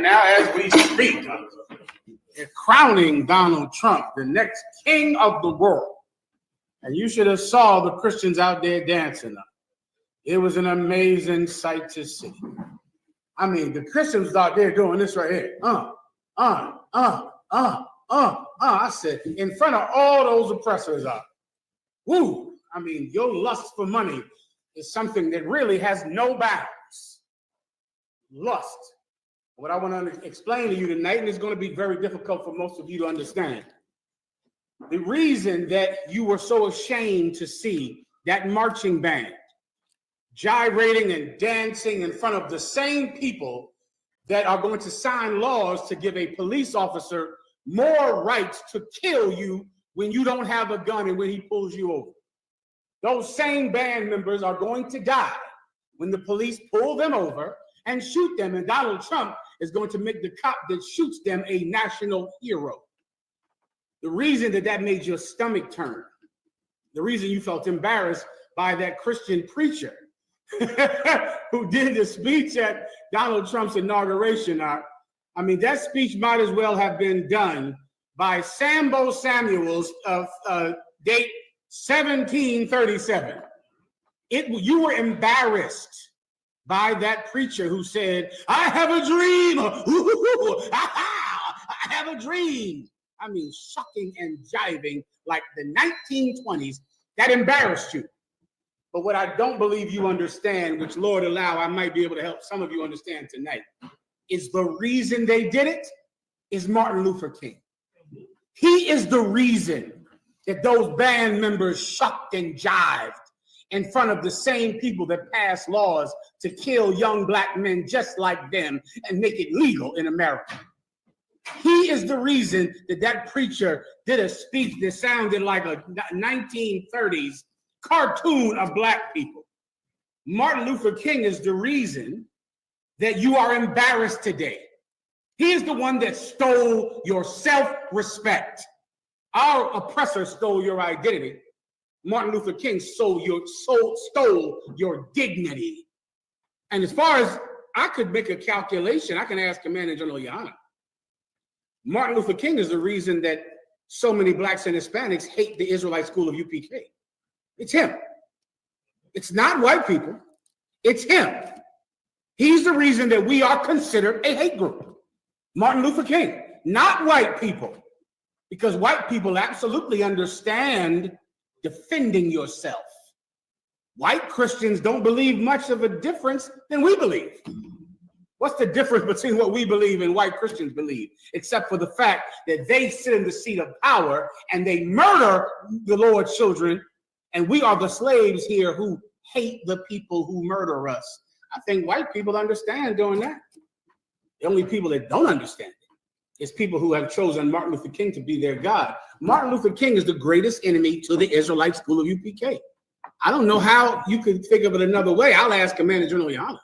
right now as we speak. They're crowning Donald Trump the next king of the world. And you should have saw the Christians out there dancing. It was an amazing sight to see. I mean, the Christians out there doing this right here. I said, in front of all those oppressors are. Woo! I mean, your lust for money is something that really has no bounds. Lust. What I want to explain to you tonight, and it's going to be very difficult for most of you to understand. The reason that you were so ashamed to see that marching band gyrating and dancing in front of the same people that are going to sign laws to give a police officer more rights to kill you when you don't have a gun and when he pulls you over. Those same band members are going to die when the police pull them over and shoot them, and Donald Trump is going to make the cop that shoots them a national hero. The reason that made your stomach turn, the reason you felt embarrassed by that Christian preacher who did the speech at Donald Trump's inauguration, I mean, that speech might as well have been done by Sambo Samuels of date 1737. You were embarrassed by that preacher who said, I have a dream. I have a dream. I mean, shucking and jiving like the 1920s. That embarrassed you. But what I don't believe you understand, which Lord allow, I might be able to help some of you understand tonight, is the reason they did it is Martin Luther King. He is the reason that those band members shucked and jived in front of the same people that passed laws to kill young black men just like them and make it legal in America. He is the reason that preacher did a speech that sounded like a 1930s cartoon of black people. Martin Luther King is the reason that you are embarrassed today. He is the one that stole your self-respect. Our oppressor stole your identity. Martin Luther King stole your dignity. And as far as I could make a calculation, I can ask Commander General Yana. Martin Luther King is the reason that so many blacks and Hispanics hate the Israelite School of UPK. It's him. It's not white people. It's him. He's the reason that we are considered a hate group. Martin Luther King, not white people. Because white people absolutely understand defending yourself. White Christians don't believe much of a difference than we believe. What's the difference between what we believe and white Christians believe? Except for the fact that they sit in the seat of power and they murder the Lord's children, and we are the slaves here who hate the people who murder us. I think white people understand doing that. The only people that don't understand it is people who have chosen Martin Luther King to be their God. Martin Luther King is the greatest enemy to the Israelite School of UPK. I don't know how you could think of it another way. I'll ask Commander General Yana.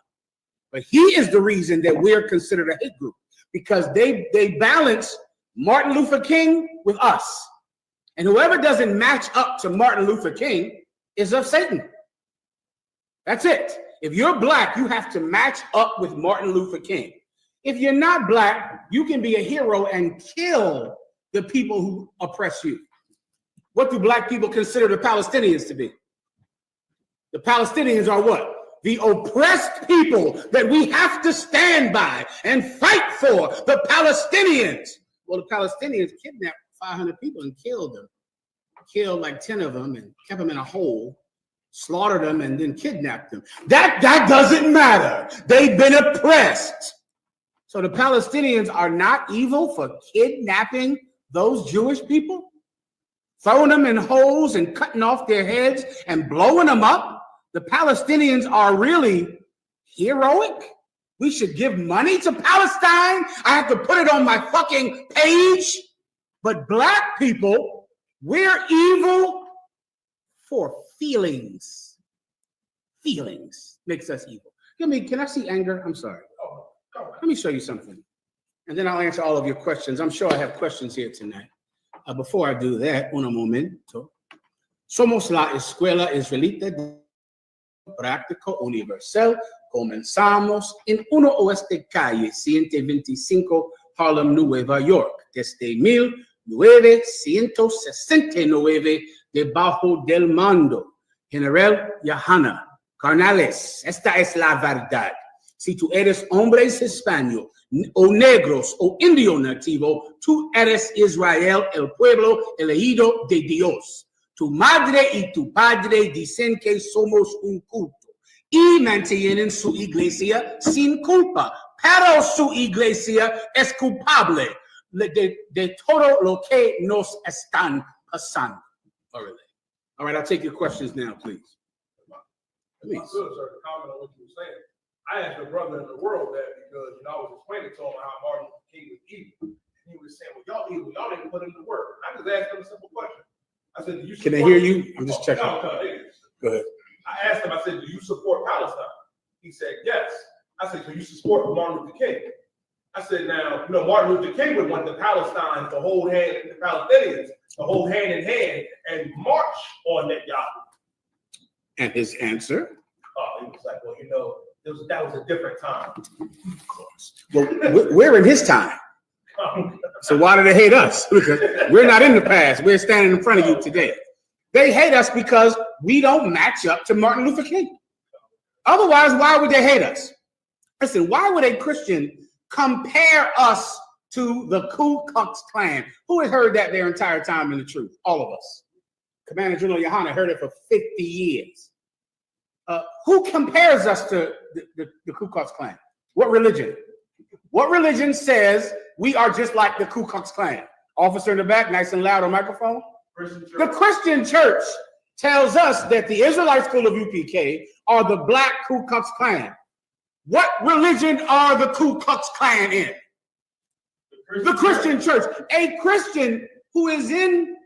But he is the reason that we're considered a hate group, because they balance Martin Luther King with us. And whoever doesn't match up to Martin Luther King is of Satan. That's it. If you're black, you have to match up with Martin Luther King. If you're not black, you can be a hero and kill the people who oppress you. What do black people consider the Palestinians to be? The Palestinians are what? The oppressed people that we have to stand by and fight for, the Palestinians. Well, the Palestinians kidnapped 500 people and killed them. Killed like 10 of them and kept them in a hole, slaughtered them, and then kidnapped them. That doesn't matter. They've been oppressed. So the Palestinians are not evil for kidnapping those Jewish people, throwing them in holes and cutting off their heads and blowing them up. The Palestinians are really heroic. We should give money to Palestine. I have to put it on my fucking page. But black people, we're evil for feelings. Feelings makes us evil. Can I see anger? I'm sorry. Let me show you something. And then I'll answer all of your questions. I'm sure I have questions here tonight. Before I do that, un momento. Somos la escuela israelita práctico universal. Comenzamos en 1 Oeste Calle 125, Harlem, Nueva York, desde 1969, debajo del mando. General Yohanan Carnales, esta es la verdad. Si tú eres hombres hispanos o negros o indio nativo, tú eres Israel, el pueblo elegido de Dios. Tu madre y tu padre dicen que somos un culto y mantienen su iglesia sin culpa, pero su iglesia es culpable de todo lo que nos están pasando. All right, I'll take your questions now, please. Please. Good, sir. To comment on what you were saying. I asked your brother in the world that because, I was explaining to him how Martin Luther King was evil. And he was saying, well, y'all evil. Y'all didn't put him to work. I just asked him a simple question. I said, do you support— Can I hear you? I'm just checking. No, go ahead. I asked him, I said, do you support Palestine? He said, yes. I said, so you support Martin Luther King? I said, now, Martin Luther King would want the Palestine to hold hand, the Palestinians to hold hand in hand and march on Netanyahu. And his answer? Oh, he was like, well, that was a different time. Of course. Well, we're in his time. So why do they hate us? Because we're not in the past. We're standing in front of you today. They hate us because we don't match up to Martin Luther King. Otherwise, why would they hate us? Listen, why would a Christian compare us to the Ku Klux Klan? Who has heard that their entire time in the truth? All of us. Commander General Yohanan heard it for 50 years. Who compares us to the Ku Klux Klan? What religion? What religion says we are just like the Ku Klux Klan? Officer in the back, nice and loud on microphone. The Christian church tells us that the Israelite school of UPK are the black Ku Klux Klan. What religion are the Ku Klux Klan in? The Christian church. A Christian who is in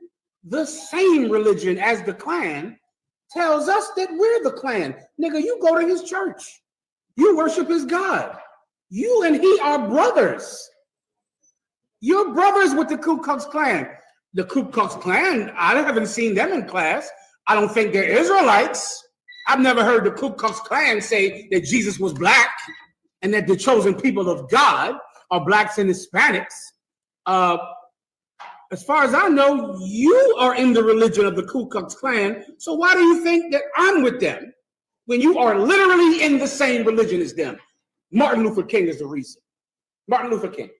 the same religion as the Klan tells us that we're the Klan. Nigga, you go to his church. You worship his God. You and he are brothers. You're brothers with the Ku Klux Klan. The Ku Klux Klan, I haven't seen them in class. I don't think they're Israelites. I've never heard the Ku Klux Klan say that Jesus was black and that the chosen people of God are blacks and Hispanics. As far as I know, you are in the religion of the Ku Klux Klan. So why do you think that I'm with them when you are literally in the same religion as them? Martin Luther King is the reason. Martin Luther King.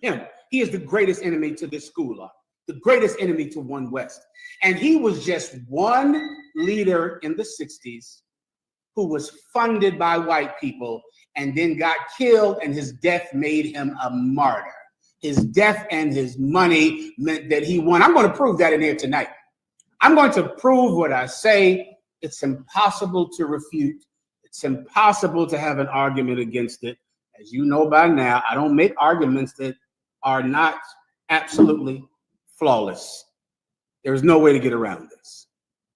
Him. He is the greatest enemy to this school, the greatest enemy to One West. And he was just one leader in the 60s who was funded by white people and then got killed, and his death made him a martyr. His death and his money meant that he won. I'm going to prove that in here tonight. I'm going to prove what I say. It's impossible to refute. It's impossible to have an argument against it. As you know by now, I don't make arguments that are not absolutely flawless. There's no way to get around this.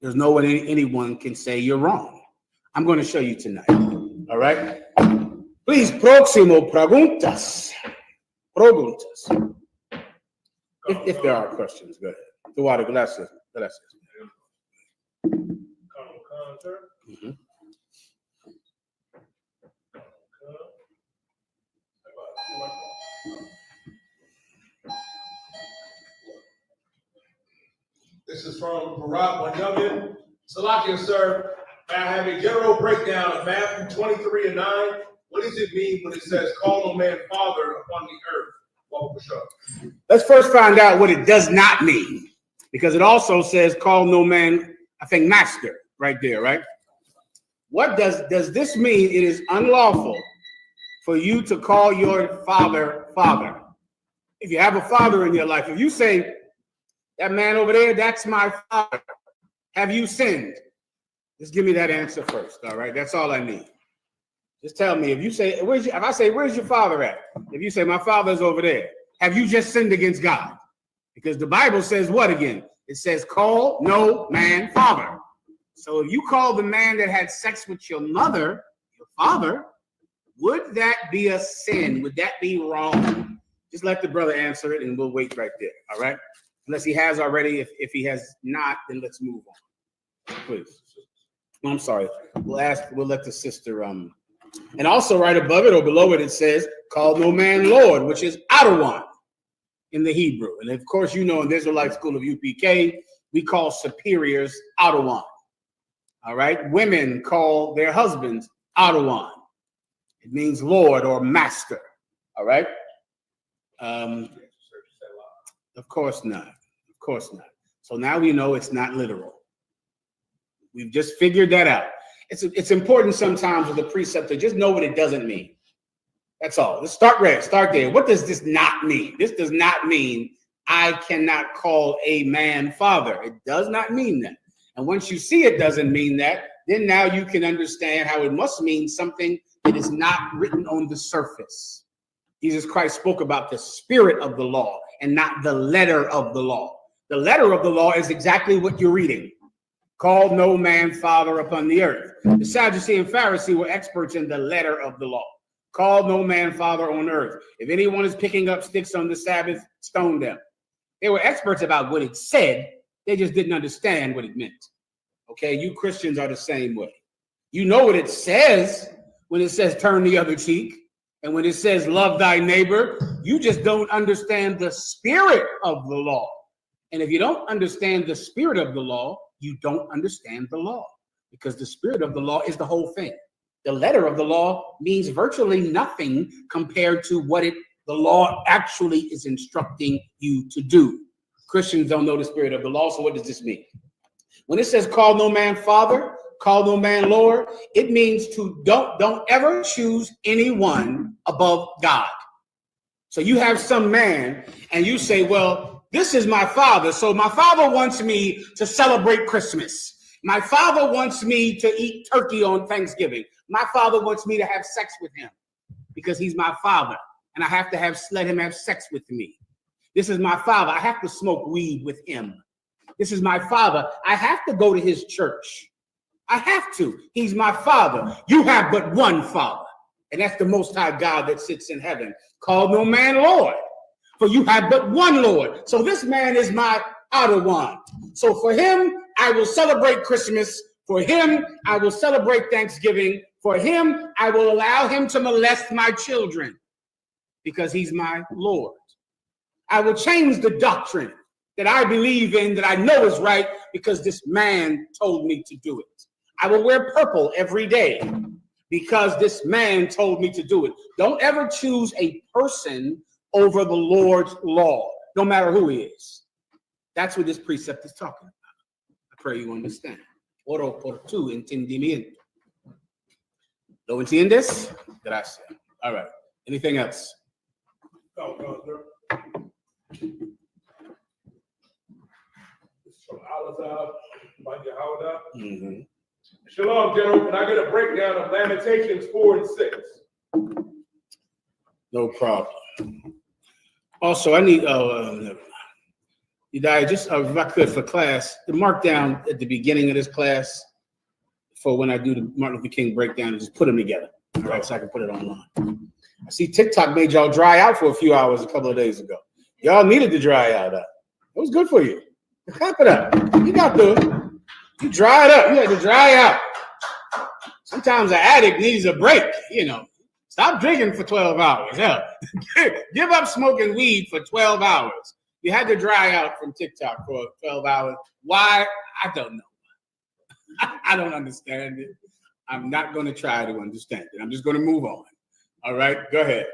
There's no way anyone can say you're wrong. I'm going to show you tonight. All right? Please, próximo preguntas. Preguntas. If there are questions, go ahead. Eduardo, gracias. Mm-hmm. This is from Barack Wanyamin. Salakia, sir. I have a general breakdown of Matthew 23 and 9. What does it mean when it says, call no man father upon the earth? Well, let's first find out what it does not mean, because it also says, call no man, I think, master, right there, right? What does this mean? It is unlawful for you to call your father, father. If you have a father in your life, if you say, that man over there, that's my father, have you sinned? Just give me that answer first, all right? That's all I need. Just tell me, if you say, if I say, where's your father at? If you say, my father's over there, have you just sinned against God? Because the Bible says what again? It says, call no man father. So if you call the man that had sex with your mother, your father, would that be a sin? Would that be wrong? Just let the brother answer it and we'll wait right there, all right? Unless he has already. If he has not, then let's move on. Please. I'm sorry. We'll let the sister, and also right above it or below it, it says, call no man Lord, which is Adawan in the Hebrew. And of course, you know, in the Israelite School of UPK, we call superiors Adawan. All right. Women call their husbands Adawan. It means Lord or master. All right. Of course not. Of course not. So now we know it's not literal. We've just figured that out. It's important sometimes with a precept to just know what it doesn't mean. That's all. Let's start there. What does this not mean? This does not mean I cannot call a man father. It does not mean that. And once you see it doesn't mean that, then now you can understand how it must mean something that is not written on the surface. Jesus Christ spoke about the spirit of the law and not the letter of the law. The letter of the law is exactly what you're reading. Call no man father upon the earth. The Sadducee and Pharisee were experts in the letter of the law. Call no man father on earth. If anyone is picking up sticks on the Sabbath, stone them. They were experts about what it said. They just didn't understand what it meant. Okay, you Christians are the same way. You know what it says when it says turn the other cheek. And when it says love thy neighbor, you just don't understand the spirit of the law. And if you don't understand the spirit of the law, you don't understand the law, because the spirit of the law is the whole thing. The letter of the law means virtually nothing compared to what the law actually is instructing you to do. Christians don't know the spirit of the law, so what does this mean? When it says call no man father, call no man Lord, it means to don't ever choose anyone above God. So you have some man and you say, well, this is my father. So my father wants me to celebrate Christmas. My father wants me to eat turkey on Thanksgiving. My father wants me to have sex with him because he's my father. And I have to let him have sex with me. This is my father. I have to smoke weed with him. This is my father. I have to go to his church. I have to. He's my father. You have but one father, and that's the Most High God that sits in heaven. Call no man Lord, for you have but one Lord. So this man is my Adawan. So for him, I will celebrate Christmas. For him, I will celebrate Thanksgiving. For him, I will allow him to molest my children because he's my Lord. I will change the doctrine that I believe in, that I know is right, because this man told me to do it. I will wear purple every day because this man told me to do it. Don't ever choose a person over the Lord's law, no matter who he is. That's what this precept is talking about. I pray you understand. Oro por tu entendimiento. ¿Lo entiendes? Gracias. All right. Anything else? No, sir. It's from Alazab by Yehuda. Mm-hmm. Shalom, General. Can I get a breakdown of Lamentations 4 and 6? No problem. Also, I need, just if I could for class, the markdown at the beginning of this class for when I do the Martin Luther King breakdown, just put them together, all right, so I can put it online. I see TikTok made y'all dry out for a few hours a couple of days ago. Y'all needed to dry out. It was good for you. Clap it up. You got through it. You dried up. You had to dry out. Sometimes an addict needs a break, you know. Stop drinking for 12 hours. Hell, give up smoking weed for 12 hours. You had to dry out from TikTok for 12 hours. Why? I don't know. I don't understand it. I'm not going to try to understand it. I'm just going to move on. All right, go ahead.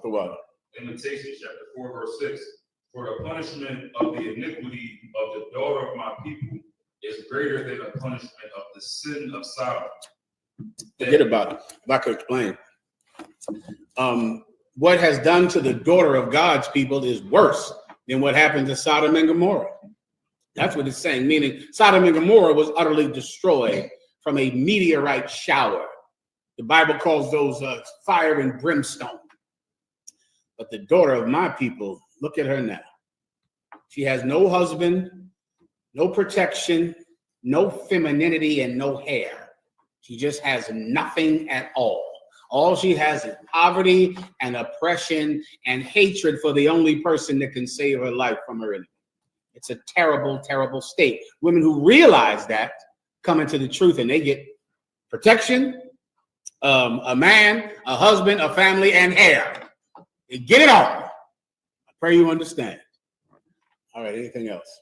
For what? Lamentations chapter 4, verse 6. For the punishment of the iniquity of the daughter of my people is greater than the punishment of the sin of Sodom. Forget about it. If I could explain. What has done to the daughter of God's people is worse than what happened to Sodom and Gomorrah. That's what it's saying, meaning Sodom and Gomorrah was utterly destroyed from a meteorite shower. The Bible calls those fire and brimstone. But the daughter of my people, look at her now. She has no husband, no protection, no femininity, and no hair. She just has nothing at all. All she has is poverty and oppression and hatred for the only person that can save her life from her enemy. It's a terrible, terrible state. Women who realize that come into the truth and they get protection, a man, a husband, a family, and hair. They get it all. I pray you understand. All right, anything else?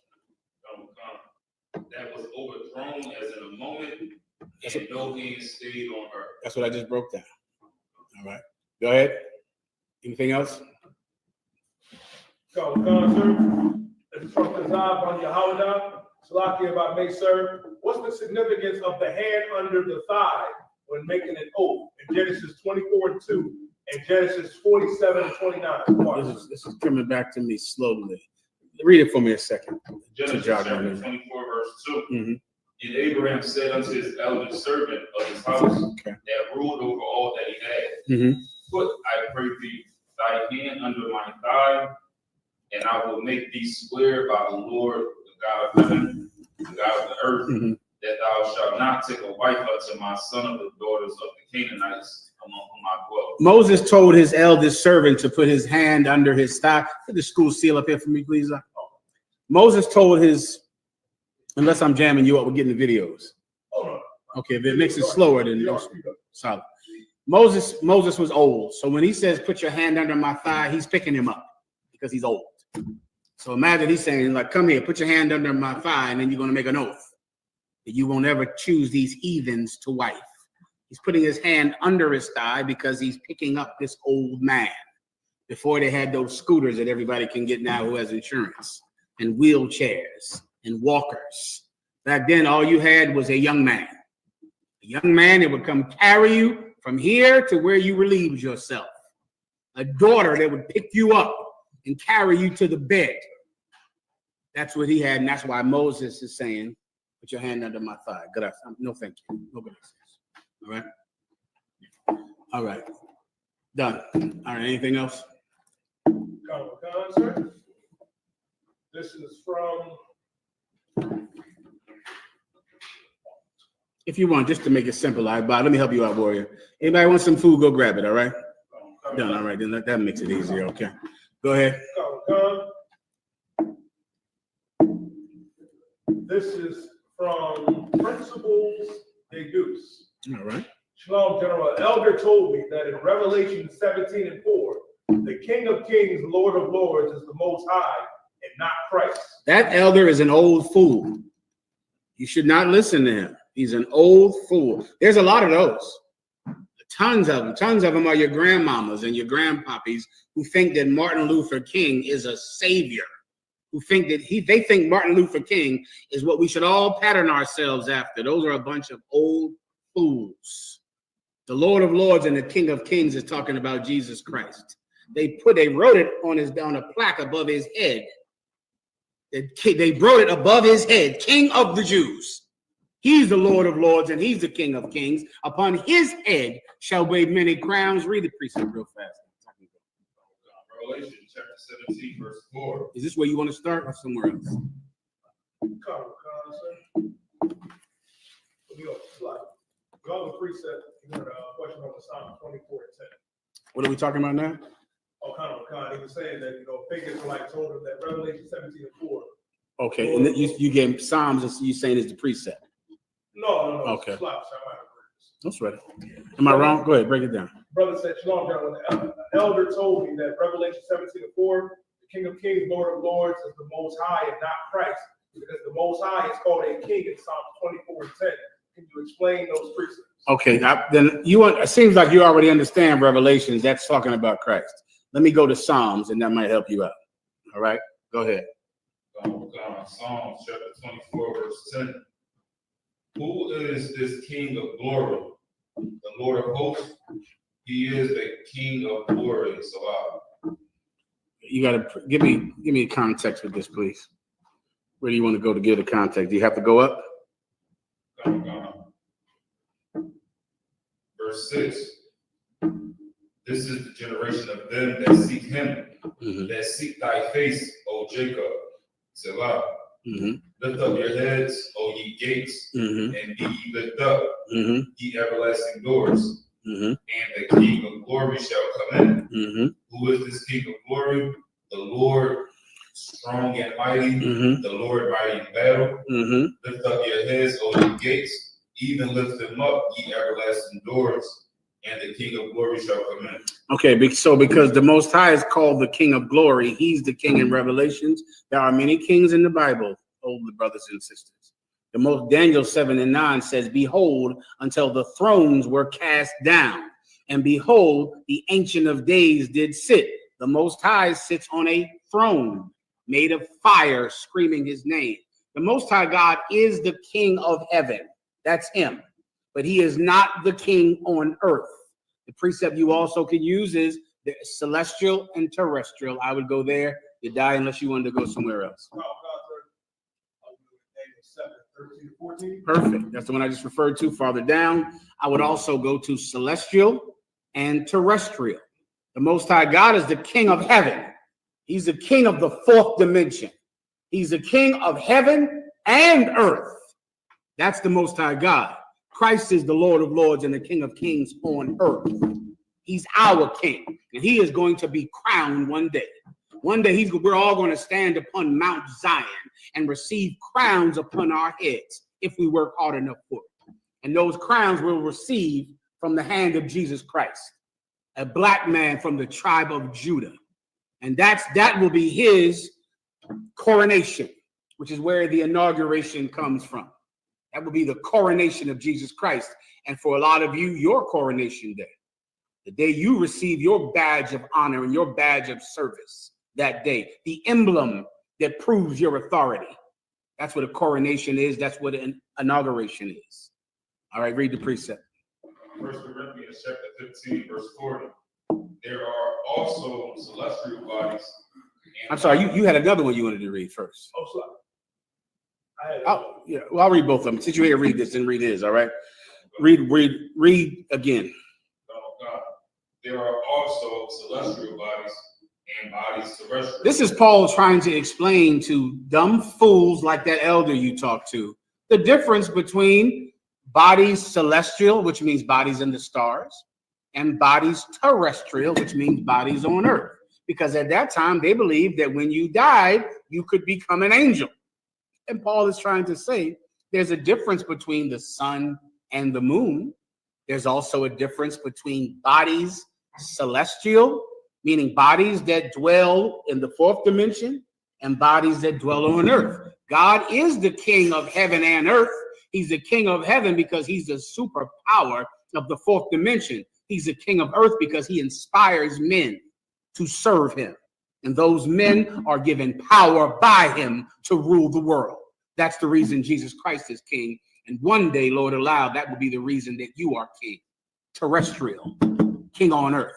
That was overthrown as in a moment, and no hand stayed on her. That's what I just broke down. All right, go ahead. Anything else? Go, sir. This is from Kazab on Yehoiada. Salakia about me, sir. What's the significance of the hand under the thigh when making an oath in Genesis 24:2 and Genesis 47:29? This is coming back to me slowly. Read it for me a second. Genesis chapter 24, verse 2. Mm-hmm. And Abraham said unto his eldest servant of his house that ruled over all that he had, Mm-hmm. Put, I pray thee, thy hand under my thigh, and I will make thee swear by the Lord, the God of heaven, the God of the earth, Mm-hmm. that thou shalt not take a wife unto my son of the daughters of the Canaanites among whom I dwell. Moses told his eldest servant to put his hand under his thigh. Put the school seal up here for me, please. Moses told his, unless I'm jamming you up, we're getting the videos. Okay, if it makes it slower, then solid. Moses was old. So when he says, put your hand under my thigh, he's picking him up because he's old. So imagine he's saying, like, come here, put your hand under my thigh, and then you're going to make an oath that you won't ever choose these heathens to wife. He's putting his hand under his thigh because he's picking up this old man. Before they had those scooters that everybody can get now who has insurance, and wheelchairs and walkers. Back then, all you had was a young man. A young man that would come carry you from here to where you relieved yourself. A daughter that would pick you up and carry you to the bed. That's what he had, and that's why Moses is saying, put your hand under my thigh. Good. No, thank you. No good. All right. All right. Done. All right. Anything else? Sir. This is from. If you want, just to make it simple, let me help you out, warrior. Anybody want some food? Go grab it. All right. Done. All right. Then that makes it easier. Okay. Go ahead. This is from Principles de Goose. All right. Shalom, General. Elder told me that in Revelation 17:4, the King of Kings, Lord of Lords, is the Most High and not Christ. That elder is an old fool. You should not listen to him. He's an old fool. There's a lot of those. Tons of them. Tons of them are your grandmamas and your grandpappies who think that Martin Luther King is a savior. Who think that they think Martin Luther King is what we should all pattern ourselves after. Those are a bunch of old fools. The Lord of Lords and the King of Kings is talking about Jesus Christ. They wrote it on a plaque above his head. They wrote it above his head, King of the Jews. He's the Lord of Lords and he's the King of Kings. Upon his head shall be many crowns. Read the precept real fast. Revelation chapter 17, verse 4. Is this where you want to start or somewhere else? Go to precept. Question on the Psalm 24:10. What are we talking about now? He was saying that, figures like told him that Revelation 17:4. Okay, and you gave Psalms, and you saying is the precept. No. Okay. That's right. Am I wrong? Go ahead, break it down. Brother said, Shalom, when the elder told me that Revelation 17:4, the King of Kings, Lord of Lords, is the Most High and not Christ, because the Most High is called a king in Psalm 24:10. Can you explain those precepts? Okay, then it seems like you already understand Revelations. That's talking about Christ. Let me go to Psalms, and that might help you out. All right, go ahead. Psalms chapter 24, verse 10. Who is this King of glory? The Lord of hosts. He is the King of glory. So you gotta give me context with this, please. Where do you want to go to get the context? Do you have to go up? Verse 6. This is the generation of them that seek him, that seek thy face, O Jacob. Selah. Lift up your heads, O ye gates, and be ye lift up, ye everlasting doors, and the King of glory shall come in. Who is this King of glory? The Lord strong and mighty, Mm-hmm. the Lord mighty in battle. Mm-hmm. Lift up your heads, O ye gates, even lift them up, ye everlasting doors, and the King of glory shall come in. Okay, so because the Most High is called the King of Glory, he's the King in Revelations. There are many kings in the Bible, older brothers and sisters. The most Daniel 7:9 says, behold, until the thrones were cast down, and behold, the Ancient of Days did sit. The Most High sits on a throne made of fire, screaming his name. The Most High God is the King of heaven. That's him. But he is not the king on earth. The precept you also could use is the celestial and terrestrial. I would go there. You die unless you wanted to go somewhere else. Daniel 7:13-14. Perfect. That's the one I just referred to farther down. I would also go to celestial and terrestrial. The Most High God is the King of heaven. He's the king of the fourth dimension. He's the king of heaven and earth. That's the Most High God. Christ is the Lord of lords and the King of kings on earth. He's our king, and he is going to be crowned one day. One day we're all going to stand upon Mount Zion and receive crowns upon our heads if we work hard enough for it. And those crowns we'll receive from the hand of Jesus Christ, a black man from the tribe of Judah. And that will be his coronation, which is where the inauguration comes from. That will be the coronation of Jesus Christ. And for a lot of you, your coronation day, the day you receive your badge of honor and your badge of service that day, the emblem that proves your authority. That's what a coronation is. That's what an inauguration is. All right, read the precept. 1 Corinthians chapter 15, verse 40. There are also celestial bodies. I'm sorry, you had another one you wanted to read first. Oh, sorry. I had Yeah, well, I'll read both of them. Since you're here to read this, then read his, all right? Read again. Oh, God. There are also celestial bodies and bodies terrestrial. This is Paul trying to explain to dumb fools like that elder you talked to the difference between bodies celestial, which means bodies in the stars, and bodies terrestrial, which means bodies on earth. Because at that time, they believed that when you died, you could become an angel. And Paul is trying to say there's a difference between the sun and the moon. There's also a difference between bodies celestial, meaning bodies that dwell in the fourth dimension, and bodies that dwell on earth. God is the King of heaven and earth. He's the King of heaven because he's the superpower of the fourth dimension. He's the King of earth because he inspires men to serve him. And those men are given power by him to rule the world. That's the reason Jesus Christ is king. And one day, Lord allow, that will be the reason that you are king, terrestrial, king on earth.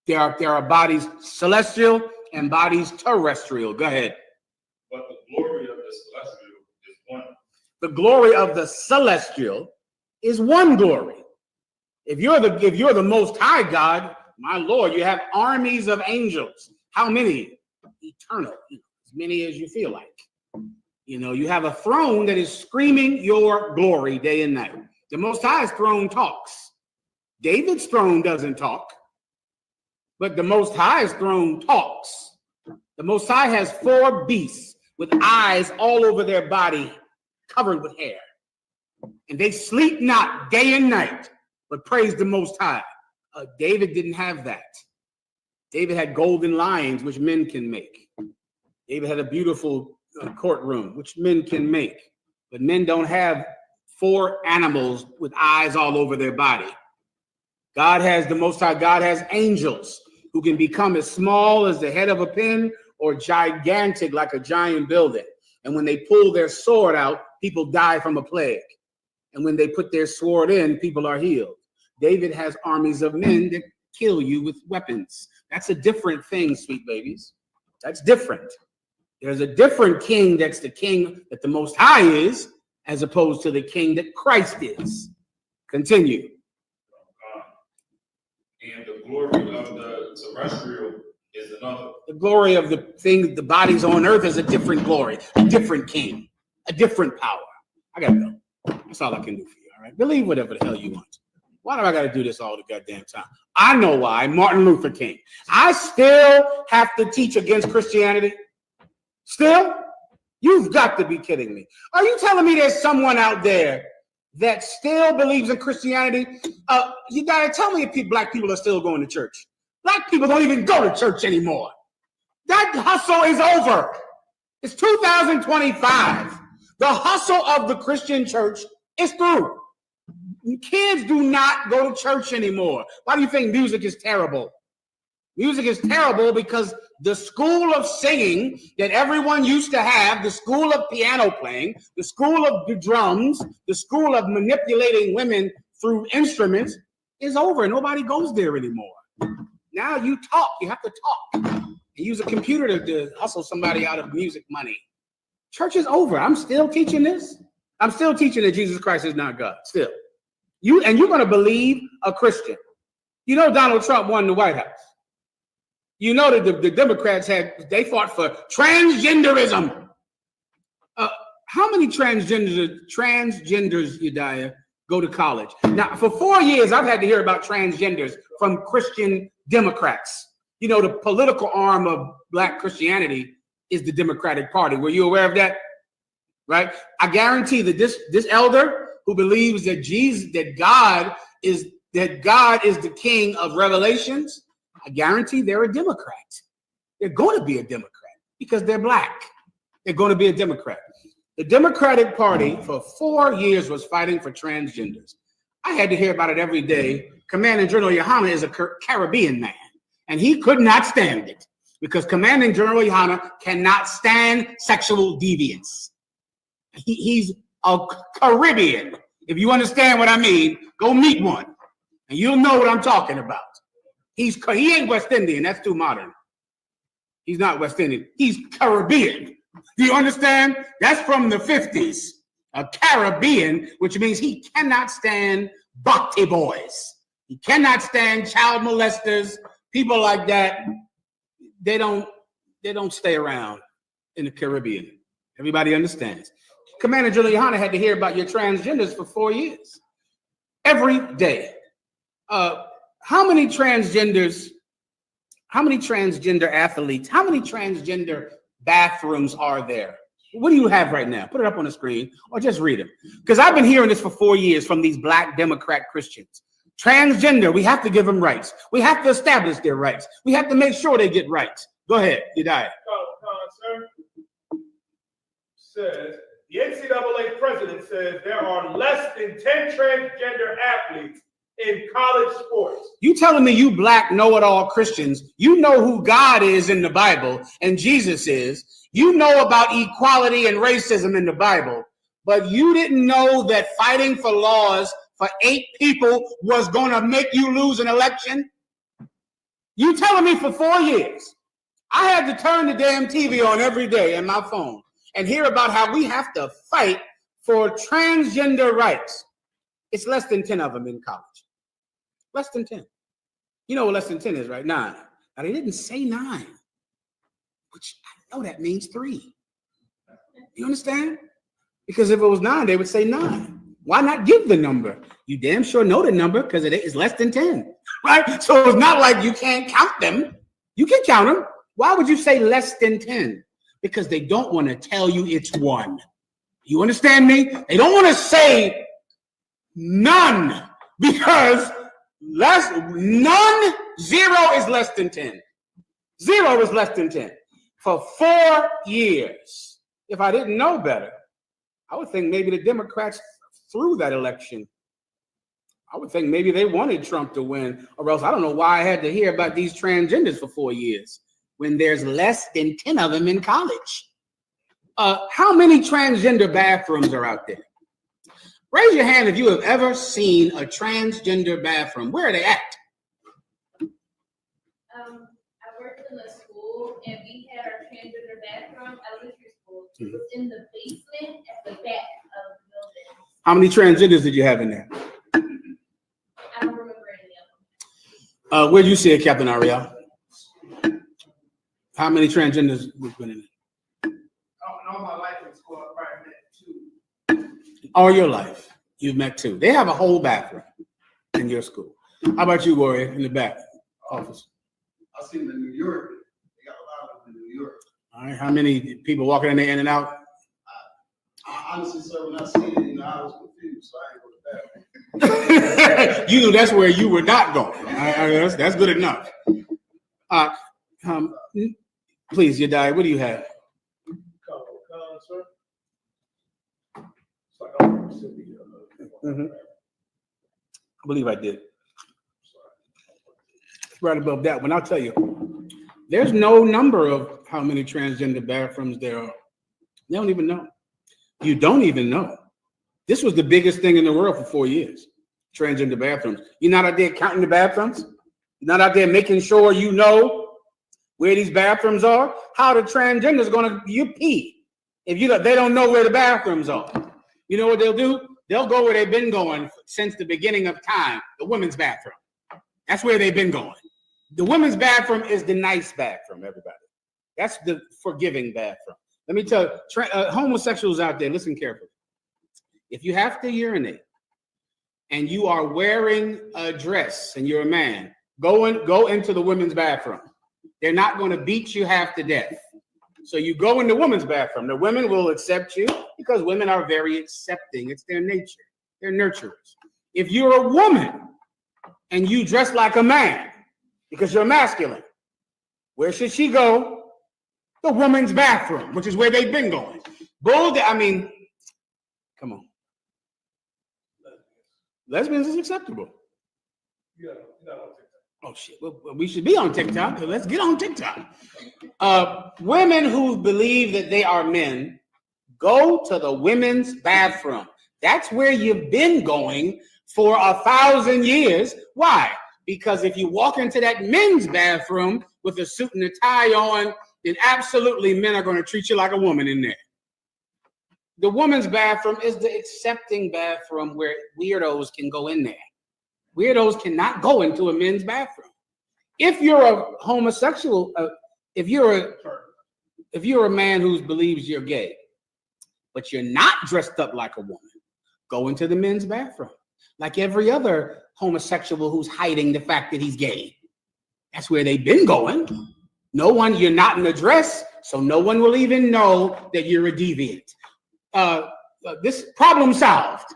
There are bodies celestial and bodies terrestrial. Go ahead. But the glory of the celestial is one. The glory of the celestial is one glory. If you're the most high God, my Lord, you have armies of angels. How many? Eternal, as many as you feel like. You have a throne that is screaming your glory day and night. The Most High's throne talks. David's throne doesn't talk, but the Most High's throne talks. The Most High has 4 beasts with eyes all over their body, covered with hair. And they sleep not day and night, but praise the Most High. David didn't have that. David had golden lions, which men can make. David had a beautiful courtroom, which men can make. But men don't have 4 animals with eyes all over their body. The Most High God has angels who can become as small as the head of a pin or gigantic like a giant building. And when they pull their sword out, people die from a plague. And when they put their sword in, people are healed. David has armies of men that kill you with weapons. That's a different thing, sweet babies. That's different. There's a different king that's the king that the Most High is, as opposed to the king that Christ is. Continue. And the glory of the terrestrial is another. The glory of the bodies on earth is a different glory, a different king, a different power. I gotta go. That's all I can do for you, all right? Believe whatever the hell you want. Why do I gotta do this all the goddamn time? I know why. Martin Luther King. I still have to teach against Christianity. Still? You've got to be kidding me. Are you telling me there's someone out there that still believes in Christianity? You gotta tell me if black people are still going to church. Black people don't even go to church anymore. That hustle is over. It's 2025. The hustle of the Christian church is through. Kids do not go to church anymore. Why do you think music is terrible? Music is terrible because the school of singing that everyone used to have, the school of piano playing, the school of the drums, the school of manipulating women through instruments is over. Nobody goes there anymore. Now you talk. You have to talk. And use a computer to hustle somebody out of music money. Church is over. I'm still teaching this. I'm still teaching that Jesus Christ is not God. Still. You're going to believe a Christian. You know Donald Trump won the White House. You know that the Democrats they fought for transgenderism. How many transgenders, Udiah, go to college? Now, for 4 years, I've had to hear about transgenders from Christian Democrats. You know, the political arm of Black Christianity is the Democratic Party. Were you aware of that? Right? I guarantee that this elder who believes that God is the King of Revelations, I guarantee they're a Democrat. They're going to be a Democrat because they're Black. They're going to be a Democrat. The Democratic Party for 4 years was fighting for transgenders. I had to hear about it every day. Commanding General Yohana is a Caribbean man, and he could not stand it because Commanding General Yohana cannot stand sexual deviance. He's a Caribbean. If you understand what I mean, go meet one, and you'll know what I'm talking about. He ain't West Indian. That's too modern. He's not West Indian. He's Caribbean. Do you understand? That's from the 50s. A Caribbean, which means he cannot stand bhakti boys. He cannot stand child molesters. People like that, they don't stay around in the Caribbean. Everybody understands. Commander General Yohana had to hear about your transgenders for 4 years. Every day. How many transgender athletes, how many transgender bathrooms are there? What do you have right now? Put it up on the screen or just read them. Because I've been hearing this for 4 years from these Black Democrat Christians. Transgender, we have to give them rights. We have to establish their rights. We have to make sure they get rights. Go ahead, Udiah. Sir, says the NCAA president says there are less than 10 transgender athletes in college sports. You telling me you Black know-it-all Christians, you know who God is in the Bible and Jesus is. You know about equality and racism in the Bible, but you didn't know that fighting for laws for 8 people was going to make you lose an election? You telling me for 4 years, I had to turn the damn TV on every day and my phone and hear about how we have to fight for transgender rights. It's less than 10 of them in college. Less than 10. You know what less than 10 is, right? 9. Now, they didn't say 9, which I know that means 3. You understand? Because if it was 9, they would say 9. Why not give the number? You damn sure know the number because it is less than 10, right? So it's not like you can't count them. You can count them. Why would you say less than 10? Because they don't want to tell you it's 1. You understand me? They don't want to say none because none, 0 is less than 10. 0 is less than 10 for 4 years. If I didn't know better, I would think maybe the Democrats threw that election. I would think maybe they wanted Trump to win, or else I don't know why I had to hear about these transgenders for 4 years when there's less than 10 of them in college. How many transgender bathrooms are out there? Raise your hand if you have ever seen a transgender bathroom. Where are they at? I worked in a school and we had our transgender bathroom, elementary school. It was in the basement at the back of the building. How many transgenders did you have in there? I don't remember any of them. Where'd you see it, Captain Ariel? How many transgenders were in it? All my life in school, I probably met 2. All your life, you've met 2. They have a whole bathroom in your school. How about you, Warrior, in the back office? I've seen them in New York. They got a lot of them in New York. All right, how many people walking in there in and out? I honestly, sir, when I seen it, I was confused, so I ain't go to that. You knew that's where you were not going. That's good enough. Please, Yedai, what do you have? Sir. It's like, I'm Mississippi. Mhm. I believe I did. Right above that one, I'll tell you, there's no number of how many transgender bathrooms there are. They don't even know. You don't even know. This was the biggest thing in the world for 4 years, transgender bathrooms. You're not out there counting the bathrooms. You're not out there making sure you know where these bathrooms are. How the transgenders you pee if they don't know where the bathrooms are. You know what they'll do? They'll go where they've been going since the beginning of time, the women's bathroom. That's where they've been going. The women's bathroom is the nice bathroom, everybody. That's the forgiving bathroom. Let me tell you, homosexuals out there, listen carefully. If you have to urinate and you are wearing a dress and you're a man, go into the women's bathroom. They're not going to beat you half to death. So you go in the women's bathroom. The women will accept you because women are very accepting. It's their nature. They're nurturers. If you're a woman and you dress like a man because you're masculine, where should she go? The women's bathroom, which is where they've been going. Come on. Lesbians is acceptable. Yeah, no, Oh shit! Well, we should be on TikTok. So let's get on TikTok. Women who believe that they are men go to the women's bathroom. That's where you've been going for 1,000 years. Why? Because if you walk into that men's bathroom with a suit and a tie on, then absolutely men are going to treat you like a woman in there. The woman's bathroom is the accepting bathroom where weirdos can go in there. Weirdos cannot go into a men's bathroom. If you're a homosexual, if you're a man who believes you're gay, but you're not dressed up like a woman, go into the men's bathroom. Like every other homosexual who's hiding the fact that he's gay. That's where they've been going. You're not in a dress, so no one will even know that you're a deviant. This problem solved.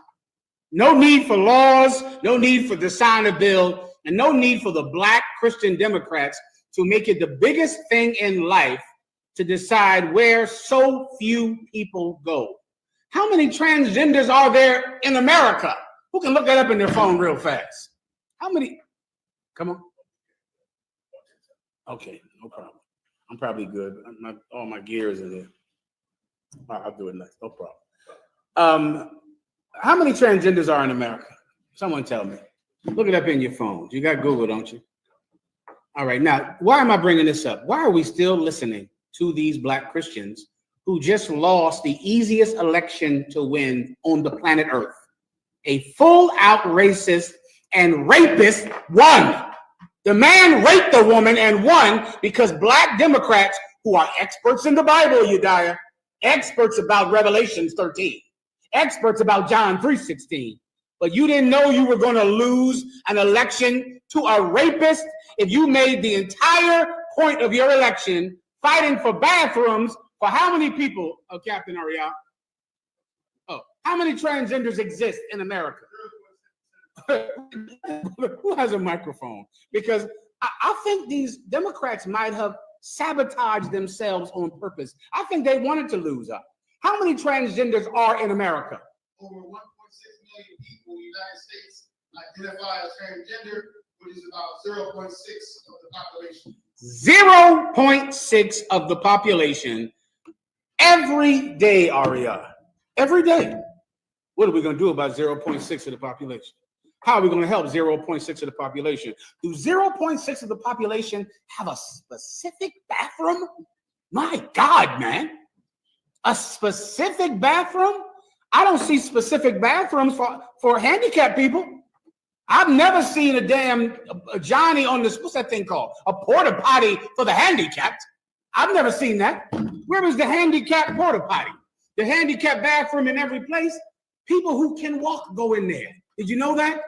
No need for laws, no need for the sign a bill, and no need for the Black Christian Democrats to make it the biggest thing in life to decide where so few people go. How many transgenders are there in America? Who can look that up in their phone real fast? How many? Come on. Okay, no problem. I'm probably good. All my gears in there. I'll do it next. No problem. How many transgenders are in America? Someone tell me. Look it up in your phone. You got Google, don't you? All right. Now, why am I bringing this up? Why are we still listening to these Black Christians who just lost the easiest election to win on the planet Earth? A full-out racist and rapist won. The man raped the woman and won because Black Democrats, who are experts in the Bible, Udiah, experts about Revelation 13, experts about John 3:16. But you didn't know you were going to lose an election to a rapist if you made the entire point of your election fighting for bathrooms for how many people, Captain Ariel? Oh, how many transgenders exist in America? Who has a microphone? Because I think these Democrats might have sabotaged themselves on purpose. I think they wanted to lose up. How many transgenders are in America? Over 1.6 million people in the United States identify as transgender, which is about 0.6 of the population. 0.6 of the population every day, Aria. Every day. What are we going to do about 0.6 of the population? How are we going to help 0.6 of the population? Do 0.6 of the population have a specific bathroom? My God, man. A specific bathroom? I don't see specific bathrooms for handicapped people. I've never seen a damn Johnny on this, what's that thing called? A porta potty for the handicapped. I've never seen that. Where is the handicapped porta potty? The handicapped bathroom in every place? People who can walk go in there. Did you know that?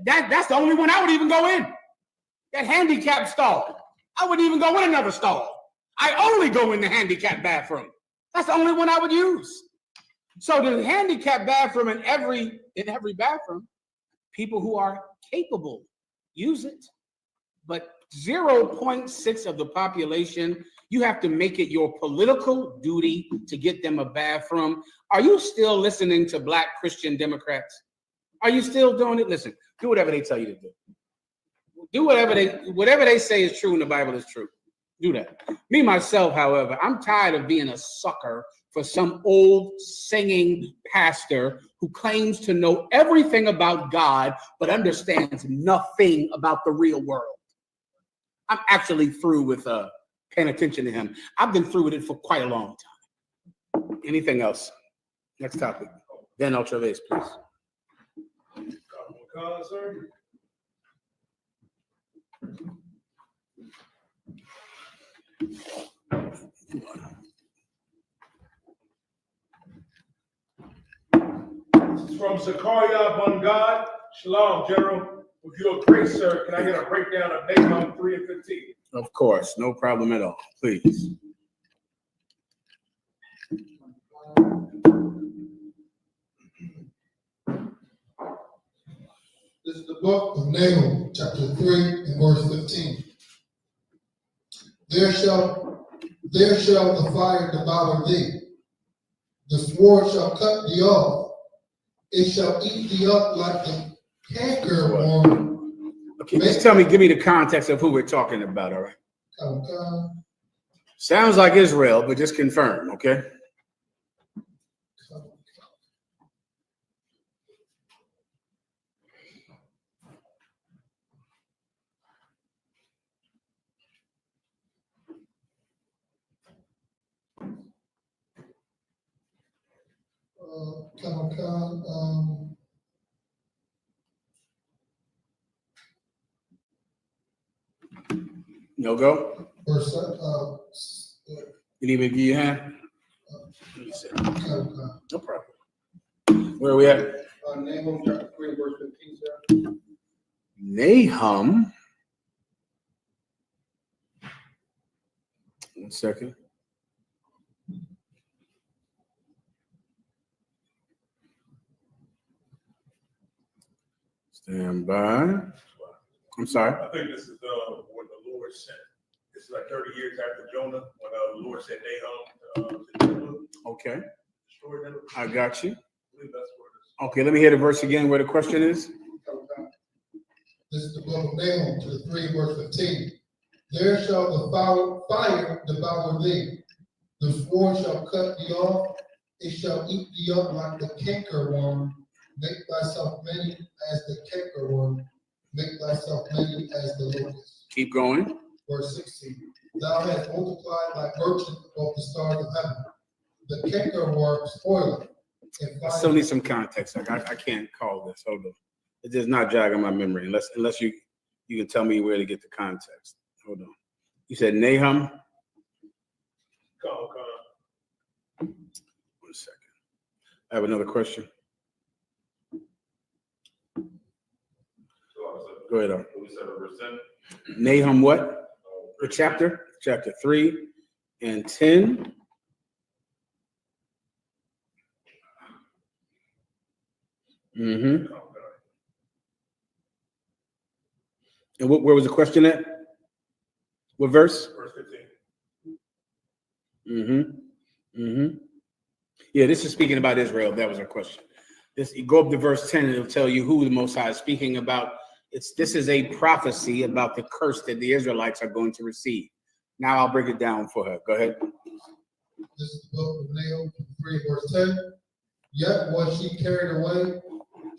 That's the only one I would even go in. That handicapped stall. I wouldn't even go in another stall. I only go in the handicap bathroom. That's the only one I would use. So the handicap bathroom in every bathroom, people who are capable use it. But 0.6 of the population, you have to make it your political duty to get them a bathroom. Are you still listening to Black Christian Democrats? Are you still doing it? Listen, do whatever they tell you to do. Do whatever they say is true and the Bible is true. Do that. Me, myself, however, I'm tired of being a sucker for some old singing pastor who claims to know everything about God, but understands nothing about the real world. I'm actually through with paying attention to him. I've been through with it for quite a long time. Anything else? Next topic. Then Ultravis, please. Sir. This is from Zakaria Bungad. Shalom, General. With your grace, sir, can I get a breakdown of Nahum 3 and 15? Of course, no problem at all. Please. This is the book of Nahum, chapter 3 and verse 15. There shall the fire devour thee. The sword shall cut thee off. It shall eat thee up like the canker worm. Okay, just tell me, give me the context of who we're talking about, all right? Sounds like Israel, but just confirm, okay? No go? You need me to give you a hand? No problem. Where are we at? Nahum chapter 3 verse 15, sir. Nahum. One second. Stand by. I'm sorry. I think this is what the Lord said. It's like 30 years after Jonah, when the Lord said Nahum to Nineveh, Okay, destroy Nineveh. I got you. I believe that's where it is. Okay, let me hear the verse again where the question is. This is the book of Nahum, chapter 3 verse 15. There shall the fire devour thee. The sword shall cut thee off. It shall eat thee up like the cankerworm. Make thyself many as the cankerworm. Make thyself many as the locust. Keep going. Verse 16. Thou hast multiplied thy merchant above the stars of heaven. The cankerworm spoileth. I still need some context. I can't call this. Hold on. It does not jog on my memory unless you can tell me where to get the context. Hold on. You said Nahum. Come. 1 second. I have another question. Go ahead. Nahum what? The chapter? Chapter 3 and 10. Mm-hmm. And where was the question at? What verse? Verse 15. Mm-hmm. Yeah, this is speaking about Israel. That was a question. You go up to verse 10 and it'll tell you who the Most High is speaking about. This is a prophecy about the curse that the Israelites are going to receive. Now I'll break it down for her. Go ahead. This is the book of Nahum 3 verse 10. Yet was she carried away.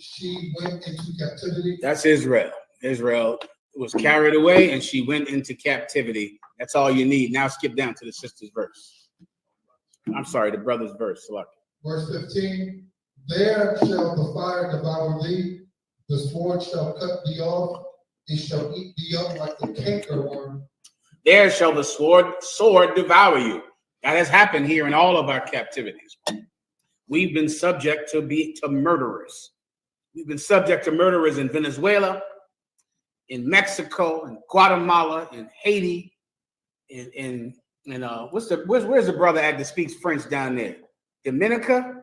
She went into captivity. That's Israel. Israel was carried away and she went into captivity. That's all you need. Now skip down to the sister's verse. I'm sorry, the brother's verse. Look. Verse 15. There shall the fire devour thee. The sword shall cut thee off. It shall eat thee up like the cankerworm. There shall the sword devour you. That has happened here in all of our captivities. We've been subject to murderers. We've been subject to murderers in Venezuela, in Mexico, in Guatemala, in Haiti, in And where's the brother at that speaks French down there? Dominica,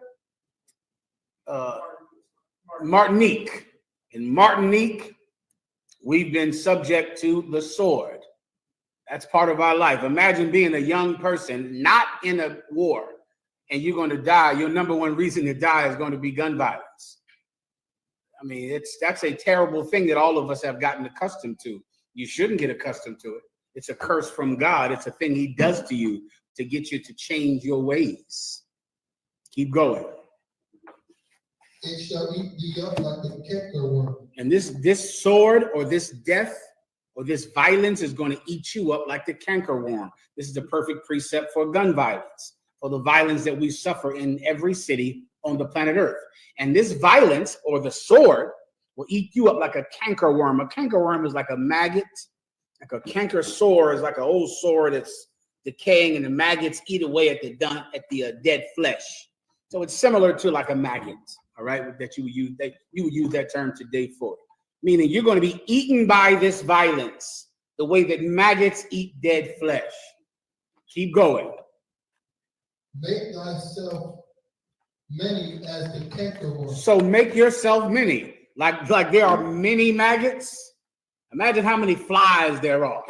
Martinique. In Martinique, we've been subject to the sword. That's part of our life. Imagine being a young person not in a war, and you're going to die. Your number one reason to die is going to be gun violence. I mean, that's a terrible thing that all of us have gotten accustomed to. You shouldn't get accustomed to it. It's a curse from God. It's a thing he does to you to get you to change your ways. Keep going. It shall eat thee up like the cankerworm. And this sword or this death or this violence is going to eat you up like the cankerworm. This is the perfect precept for gun violence, for the violence that we suffer in every city on the planet Earth. And this violence or the sword will eat you up like a cankerworm. A cankerworm is like a maggot. Like a canker sore is like an old sore that's decaying, and the maggots eat away at the dead flesh. So it's similar to like a maggot, all right, that you would use that term today for it. Meaning you're going to be eaten by this violence the way that maggots eat dead flesh. Keep going. Make thyself many as the cankerworm. So make yourself many. Like there are many maggots. Imagine how many flies there are,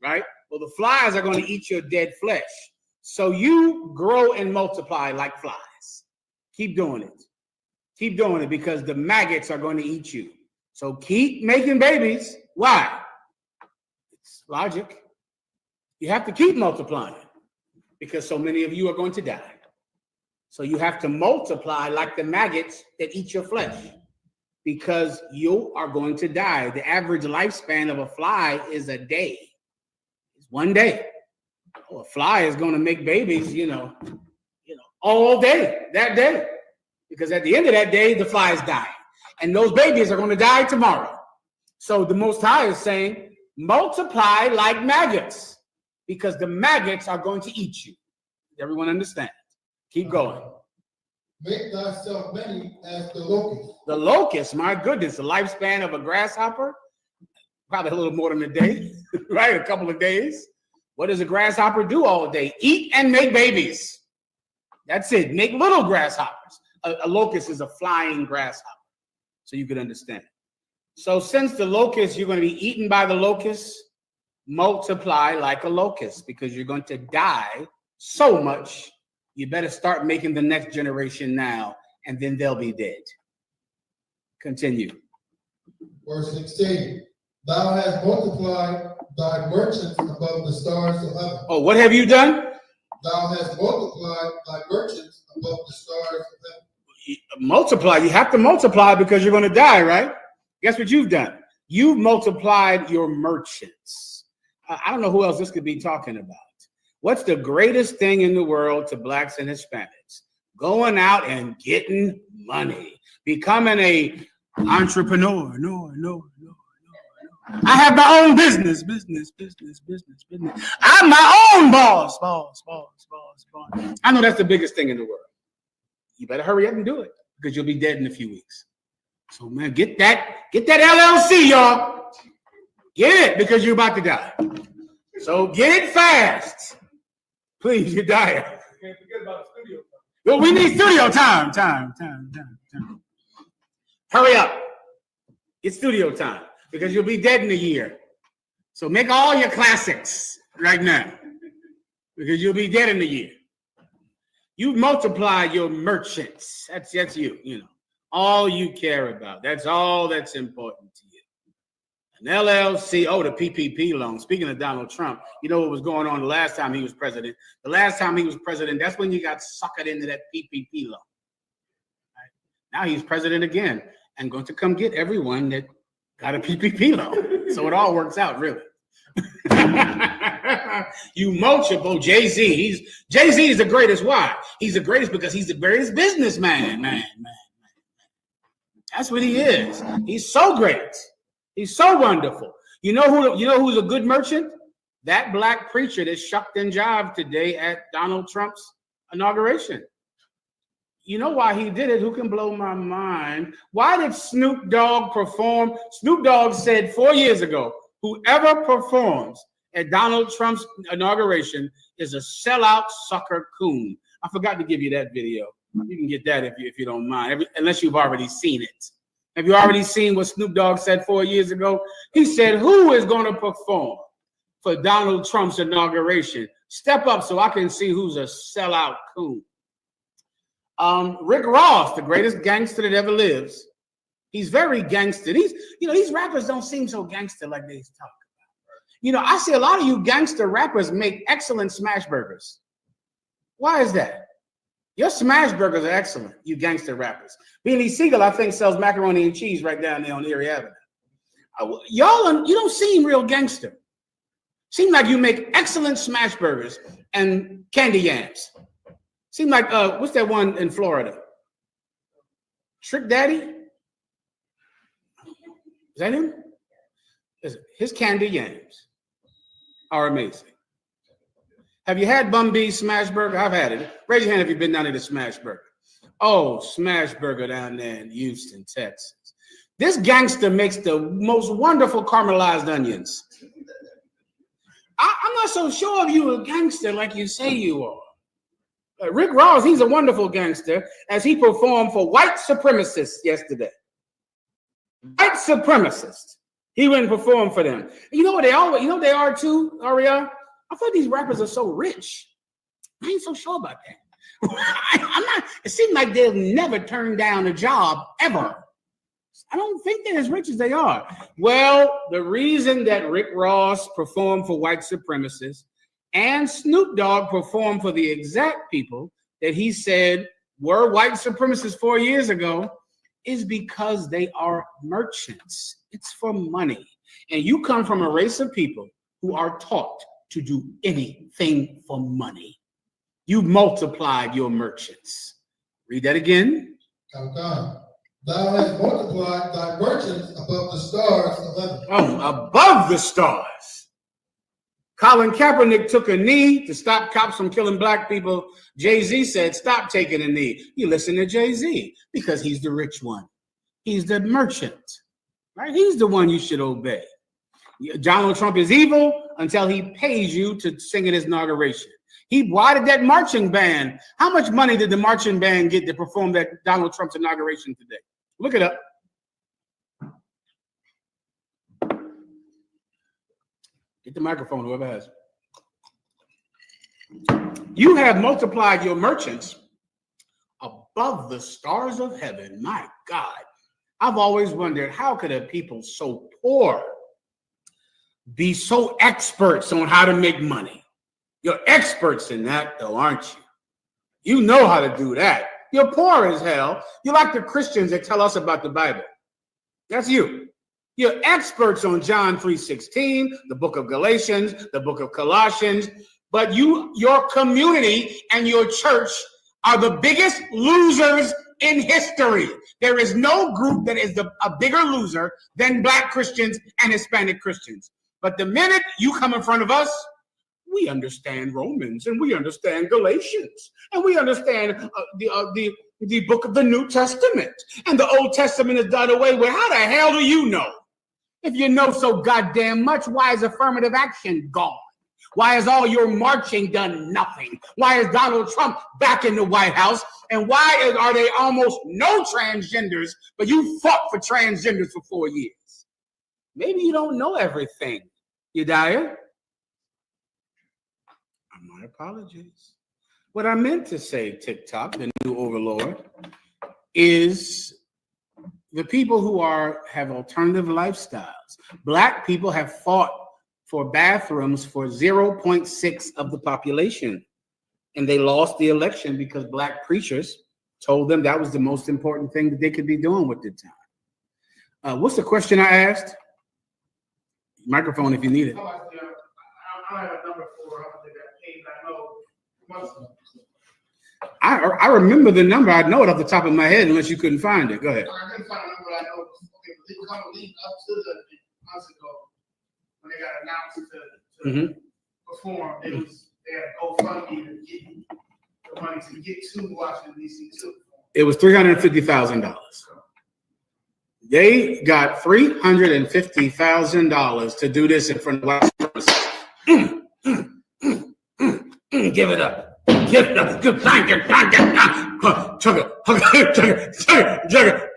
right? Well, the flies are going to eat your dead flesh. So you grow and multiply like flies. Keep doing it. Keep doing it because the maggots are going to eat you. So keep making babies. Why? It's logic. You have to keep multiplying because so many of you are going to die. So you have to multiply like the maggots that eat your flesh because you are going to die. The average lifespan of a fly is a day. It's 1 day. Oh, a fly is going to make babies, all day, that day. Because at the end of that day, the fly is dying. And those babies are going to die tomorrow. So the Most High is saying, multiply like maggots, because the maggots are going to eat you. Everyone understand? Keep going. Make thyself many as the locust. The locust, my goodness, the lifespan of a grasshopper, probably a little more than a day, right? A couple of days. What does a grasshopper do all day? Eat and make babies. That's it. Make little grasshoppers. A locust is a flying grasshopper, so you could understand. So since the locust, you're going to be eaten by the locust, multiply like a locust, because you're going to die so much. You better start making the next generation now, and then they'll be dead. Continue. Verse 16. Thou hast multiplied thy merchants above the stars of heaven. Oh, what have you done? Thou hast multiplied thy merchants above the stars of heaven. Multiply. You have to multiply because you're going to die, right? Guess what you've done? You've multiplied your merchants. I don't know who else this could be talking about. What's the greatest thing in the world to blacks and Hispanics? Going out and getting money, becoming a entrepreneur. No. I have my own business. I'm my own boss. I know that's the biggest thing in the world. You better hurry up and do it because you'll be dead in a few weeks. So man, get that LLC, y'all. Get it because you're about to die. So get it fast. Please, you're dying. Can't forget about the studio. Well, we need studio time. Hurry up. Get studio time because you'll be dead in a year. So make all your classics right now because you'll be dead in a year. You multiply your merchants. That's you, all you care about. That's all that's important to you. An LLC, the PPP loan. Speaking of Donald Trump, you know what was going on the last time he was president? The last time he was president, that's when you got suckered into that PPP loan. Right? Now he's president again and going to come get everyone that got a PPP loan. So it all works out, really. You multiple Jay-Z. Jay-Z is the greatest. Why? He's the greatest because he's the greatest businessman. Man. That's what he is. He's so great. He's so wonderful. You know who's a good merchant? That black preacher that shucked and jived today at Donald Trump's inauguration. You know why he did it? Who can blow my mind? Why did Snoop Dogg perform? Snoop Dogg said 4 years ago, whoever performs at Donald Trump's inauguration is a sellout sucker coon. I forgot to give you that video. You can get that if you don't mind, unless you've already seen it. Have you already seen what Snoop Dogg said 4 years ago? He said, who is going to perform for Donald Trump's inauguration? Step up so I can see who's a sellout coon. Rick Ross, the greatest gangster that ever lives. He's very gangster. These rappers don't seem so gangster like they talk about. I see a lot of you gangster rappers make excellent smash burgers. Why is that? Your smash burgers are excellent, you gangster rappers. Beanie Siegel, I think, sells macaroni and cheese right down there on Erie Avenue. Y'all, you don't seem real gangster. Seem like you make excellent smash burgers and candy yams. Seem like, what's that one in Florida? Trick Daddy? Is that him? His candy yams are amazing. Have you had Bum B's Smash Burger? I've had it. Raise your hand if you've been down to the Smash Burger. Oh, Smash Burger down there in Houston, Texas. This gangster makes the most wonderful caramelized onions. I'm not so sure if you're a gangster like you say you are. Rick Ross, he's a wonderful gangster as he performed for white supremacists yesterday. White supremacists. He went and performed for them. You know what they they are too, Ariel? I thought these rappers are so rich. I ain't so sure about that. I'm not. It seems like they'll never turn down a job ever. I don't think they're as rich as they are. Well, the reason that Rick Ross performed for white supremacists and Snoop Dogg performed for the exact people that he said were white supremacists 4 years ago is because they are merchants. It's for money. And you come from a race of people who are taught to do anything for money. You multiplied your merchants. Read that again. God. Thou hast multiplied thy merchants above the stars of heaven. Oh, above the stars. Colin Kaepernick took a knee to stop cops from killing black people. Jay-Z said, stop taking a knee. You listen to Jay-Z because he's the rich one. He's the merchant, right? He's the one you should obey. Donald Trump is evil until he pays you to sing at his inauguration. Why did that marching band? How much money did the marching band get to perform that Donald Trump's inauguration today? Look it up. Get the microphone, whoever has it. You have multiplied your merchants above the stars of heaven. My God. I've always wondered, how could a people so poor be so experts on how to make money? You're experts in that, though, aren't you? You know how to do that. You're poor as hell. You're like the Christians that tell us about the Bible. That's you. You're experts on John 3:16, the book of Galatians, the book of Colossians, but your community and your church are the biggest losers in history. There is no group that is a bigger loser than Black Christians and Hispanic Christians. But the minute you come in front of us, we understand Romans and we understand Galatians and we understand the book of the New Testament, and the Old Testament is done away with. How the hell do you know? If you know so goddamn much, why is affirmative action gone? Why is all your marching done nothing? Why is Donald Trump back in the White House? And why are they almost no transgenders, but you fought for transgenders for 4 years? Maybe you don't know everything, Yediah. My apologies. What I meant to say, TikTok, the new overlord, is the people who have alternative lifestyles. Black people have fought for bathrooms for 0.6 of the population, and they lost the election because Black preachers told them that was the most important thing that they could be doing with the time. What's the question I asked? Microphone if you need it. I have a number for I remember the number. I know it off the top of my head, unless you couldn't find it. Go ahead. I couldn't find a number. I know. Okay, but they were coming leading up to the months ago when they got announced to perform. They had GoFundMe to get the money to get to Washington D.C. too. It was $350,000. They got $350,000 to do this in front of white supremacists. Give it up. Give it up. Thank you. Chug it.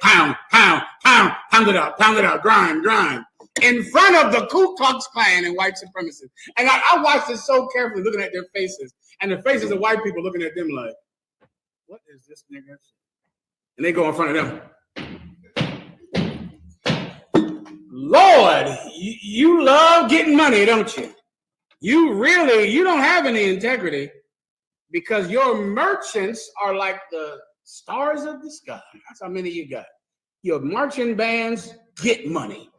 Pound. Pound it out. Grind. In front of the Ku Klux Klan and white supremacists. And I watched this so carefully, looking at their faces. And the faces of white people looking at them like, what is this nigga? And they go in front of them. Lord, you love getting money, don't you? You don't have any integrity because your merchants are like the stars of the sky. That's how many you got. Your marching bands get money.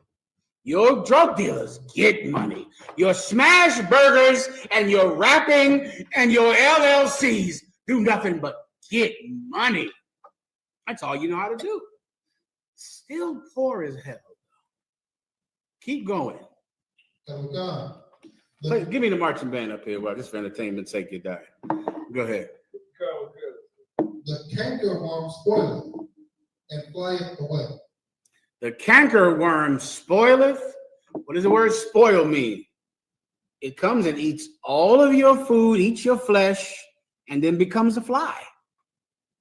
Your drug dealers get money. Your smash burgers and your rapping and your LLCs do nothing but get money. That's all you know how to do. Still poor as hell. Keep going. Oh, God. Give me the marching band up here. Well, just for entertainment's sake, you die. Go ahead. The cankerworm spoileth and flieth away. The cankerworm spoileth. What does the word spoil mean? It comes and eats all of your food, eats your flesh, and then becomes a fly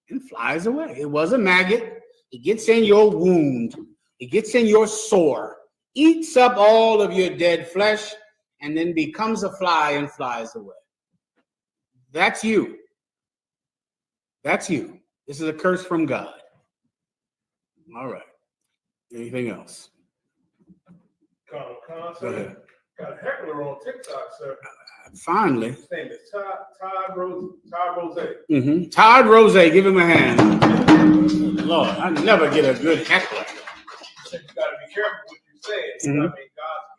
and flies away. It was a maggot. It gets in your wound. It gets in your sore, eats up all of your dead flesh, and then becomes a fly and flies away. That's you. That's you. This is a curse from God. All right. Anything else? Go ahead. Got a heckler on TikTok, sir. Finally. His name is Todd Rose. Todd Rose, give him a hand. Lord, I never get a good heckler. You got to be careful what you say. I mean, God's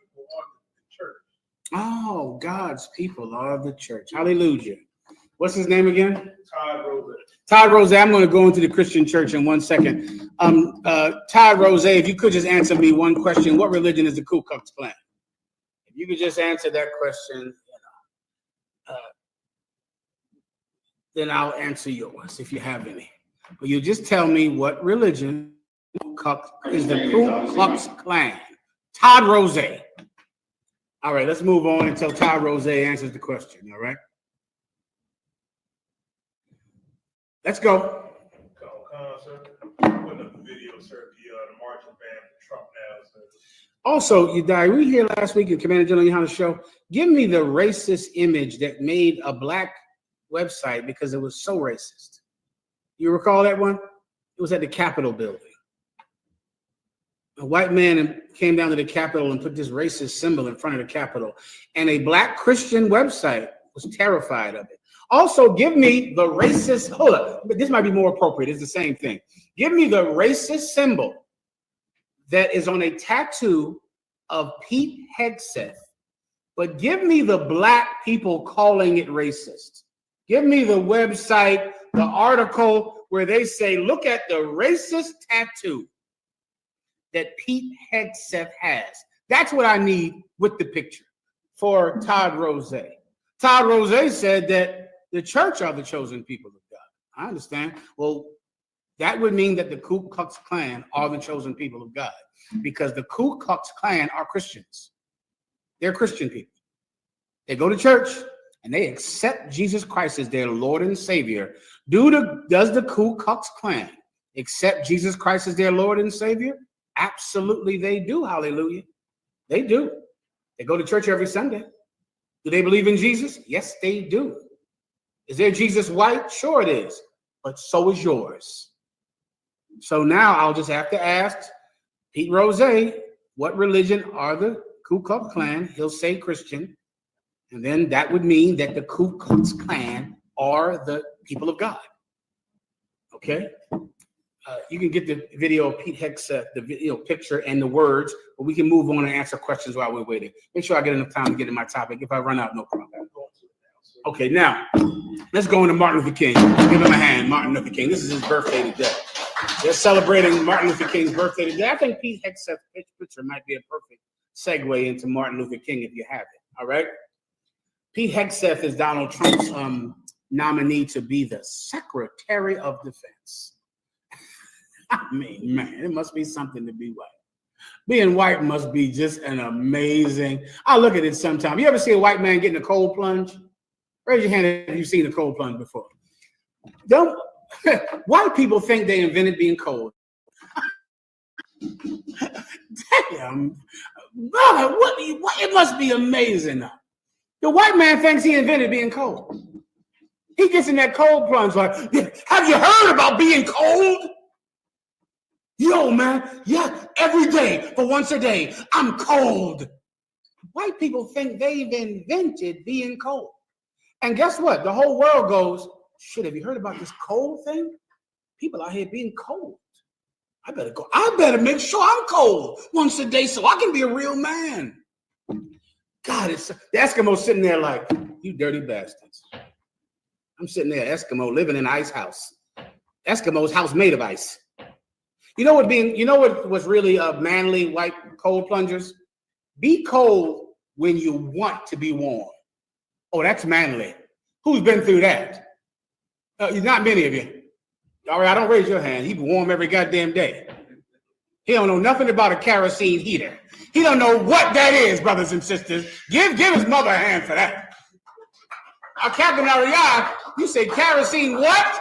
people are the church. Oh, God's people are the church. Hallelujah. What's his name again? Todd Rose. Todd Rose. I'm going to go into the Christian church in 1 second. Todd Rose, if you could just answer me one question. What religion is the Ku Klux Klan? If you could just answer that question, then I'll answer yours if you have any. But you just tell me what religion is the Ku Klux Klan. Todd Rose. All right, let's move on until Todd Rose answers the question. All right. Let's go. Sir. Putting up the video, sir. The marching band for Trump now, sir. Also, you die. We here last week in Commander General Yohana's show. Give me the racist image that made a black website because it was so racist. You recall that one? It was at the Capitol building. A white man came down to the Capitol and put this racist symbol in front of the Capitol, and a black Christian website was terrified of it. Also, give me the racist, hold up, but this might be more appropriate. It's the same thing. Give me the racist symbol that is on a tattoo of Pete Hegseth, but give me the black people calling it racist. Give me the website, the article where they say, look at the racist tattoo that Pete Hegseth has. That's what I need with the picture for Todd Rose. Todd Rose said that the church are the chosen people of God. I understand. Well, that would mean that the Ku Klux Klan are the chosen people of God because the Ku Klux Klan are Christians. They're Christian people. They go to church and they accept Jesus Christ as their Lord and Savior. Does the Ku Klux Klan accept Jesus Christ as their Lord and Savior? Absolutely, they do. Hallelujah. They do. They go to church every Sunday. Do they believe in Jesus? Yes, they do. Is their Jesus white? Sure it is, but so is yours. So now I'll just have to ask Pete Rose, what religion are the Ku Klux Klan? He'll say Christian, and then that would mean that the Ku Klux Klan are the people of God. Okay? You can get the video of Pete Hegseth, the video picture and the words, but we can move on and answer questions while we're waiting. Make sure I get enough time to get in my topic. If I run out, no problem. Okay, now let's go into Martin Luther King. Give him a hand, Martin Luther King. This is his birthday today. They're celebrating Martin Luther King's birthday today. I think Pete Hegseth's picture might be a perfect segue into Martin Luther King if you have it. All right. Pete Hegseth is Donald Trump's nominee to be the Secretary of Defense. I mean, man, it must be something to be white. Being white must be just an amazing. I look at it sometimes. You ever see a white man getting a cold plunge? Raise your hand if you've seen a cold plunge before. Don't white people think they invented being cold. Damn, brother, what it must be amazing. The white man thinks he invented being cold. He gets in that cold plunge like, have you heard about being cold? Yo, man, yeah, every day for once a day, I'm cold. White people think they've invented being cold. And guess what? The whole world goes, shit, have you heard about this cold thing? People out here being cold. I better make sure I'm cold once a day so I can be a real man. God, the Eskimo sitting there like, you dirty bastards. I'm sitting there, Eskimo, living in an ice house. Eskimo's house made of ice. You know what was really manly white cold plungers? Be cold when you want to be warm. Oh, that's manly. Who's been through that? Not many of you. All right, I don't raise your hand. He be warm every goddamn day. He don't know nothing about a kerosene heater. He don't know what that is, brothers and sisters. Give his mother a hand for that. Captain Ariad, you say kerosene what?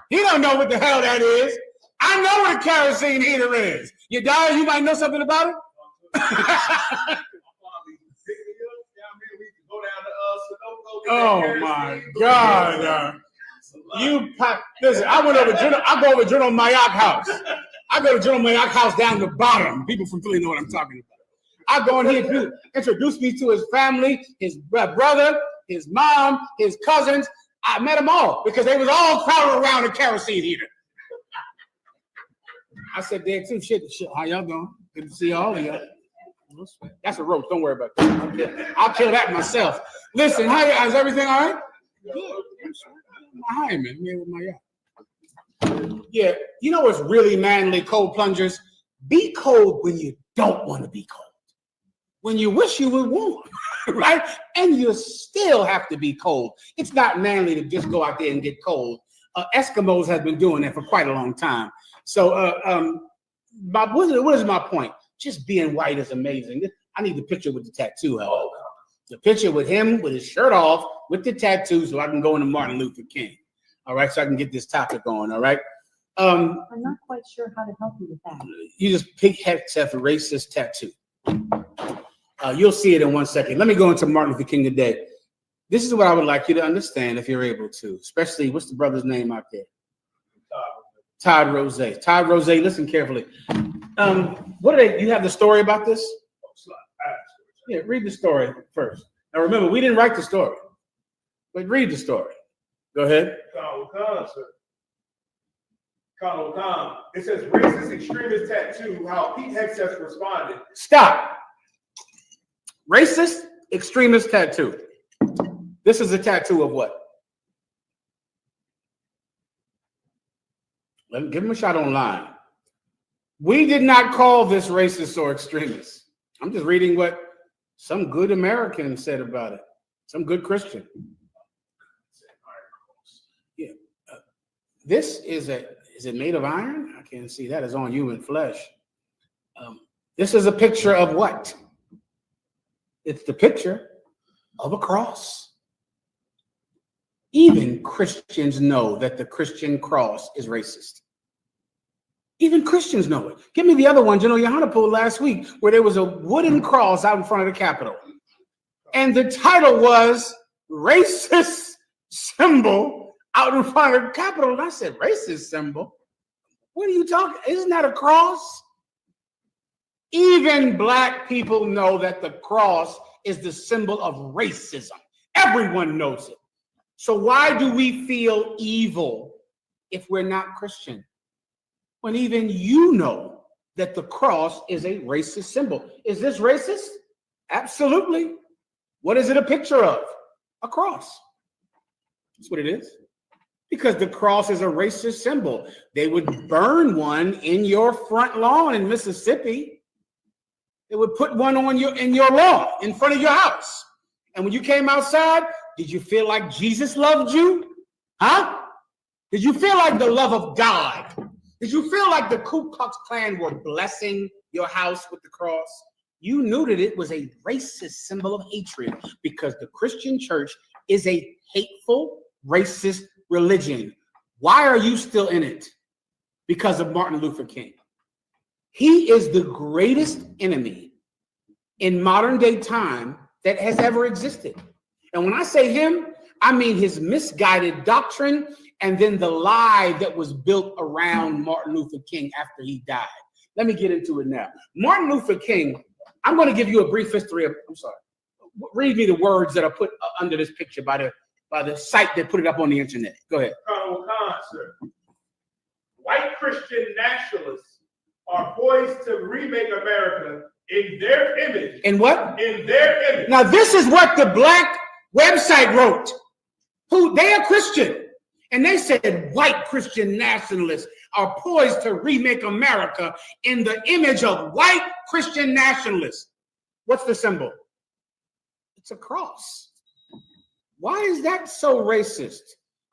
He don't know what the hell that is. I know what a kerosene heater is. You might know something about it? Oh my God. Listen, I go over General Mayak house. I go to General Mayak house down the bottom. People from Philly know what I'm talking about. I go in here, introduce me to his family, his brother, his mom, his cousins. I met them all because they was all crowded around a kerosene heater. I said there too, shit, how y'all doing? Good to see all of y'all. That's a roach, don't worry about that. I'll kill that myself. Listen, is everything all right? Good. Hi, man. With my yacht. Yeah, you know what's really manly cold plungers? Be cold when you don't want to be cold. When you wish you were warm, right? And you still have to be cold. It's not manly to just go out there and get cold. Eskimos have been doing that for quite a long time. So, what is my point? Just being white is amazing. I need the picture with the tattoo, however. The picture with him with his shirt off with the tattoo so I can go into Martin Luther King. All right, so I can get this topic going, all right? I'm not quite sure how to help you with that. You just pick Hegseth racist tattoo. You'll see it in 1 second. Let me go into Martin Luther King today. This is what I would like you to understand if you're able to, especially, what's the brother's name out there? Todd Rose. Todd Rose, listen carefully. You have the story about this? Yeah, read the story first. Now remember, we didn't write the story, but read the story. Go ahead. Colonel Khan. It says racist extremist tattoo, how Pete Hegseth responded. Stop. Racist extremist tattoo. This is a tattoo of what? Give him a shot online. We did not call this racist or extremist. I'm just reading what some good American said about it. Some good Christian. Yeah. This is it made of iron? I can't see that. It's on human flesh. This is a picture of what? It's the picture of a cross. Even Christians know that the Christian cross is racist. Even Christians know it. Give me the other one General Yohana pulled last week where there was a wooden cross out in front of the Capitol. And the title was Racist Symbol out in front of the Capitol. And I said, racist symbol? What are you talking? Isn't that a cross? Even black people know that the cross is the symbol of racism. Everyone knows it. So why do we feel evil if we're not Christian? When even you know that the cross is a racist symbol. Is this racist? Absolutely. What is it a picture of? A cross. That's what it is. Because the cross is a racist symbol. They would burn one in your front lawn in Mississippi. They would put one on in your lawn, in front of your house. And when you came outside, did you feel like Jesus loved you? Huh? Did you feel like the love of God? Did you feel like the Ku Klux Klan were blessing your house with the cross? You knew that it was a racist symbol of hatred because the Christian church is a hateful, racist religion. Why are you still in it? Because of Martin Luther King. He is the greatest enemy in modern day time that has ever existed. And when I say him, I mean his misguided doctrine and then the lie that was built around Martin Luther King after he died. Let me get into it now. Martin Luther King, I'm going to give you a brief history of, I'm sorry, read me the words that are put under this picture by the site that put it up on the internet. Go ahead. Colonel Khan, sir. White Christian nationalists are poised to remake America in their image. In what? In their image. Now, this is what the Black website wrote. Who they are Christian. And they said white Christian nationalists are poised to remake America in the image of white Christian nationalists. What's the symbol? It's a cross. Why is that so racist?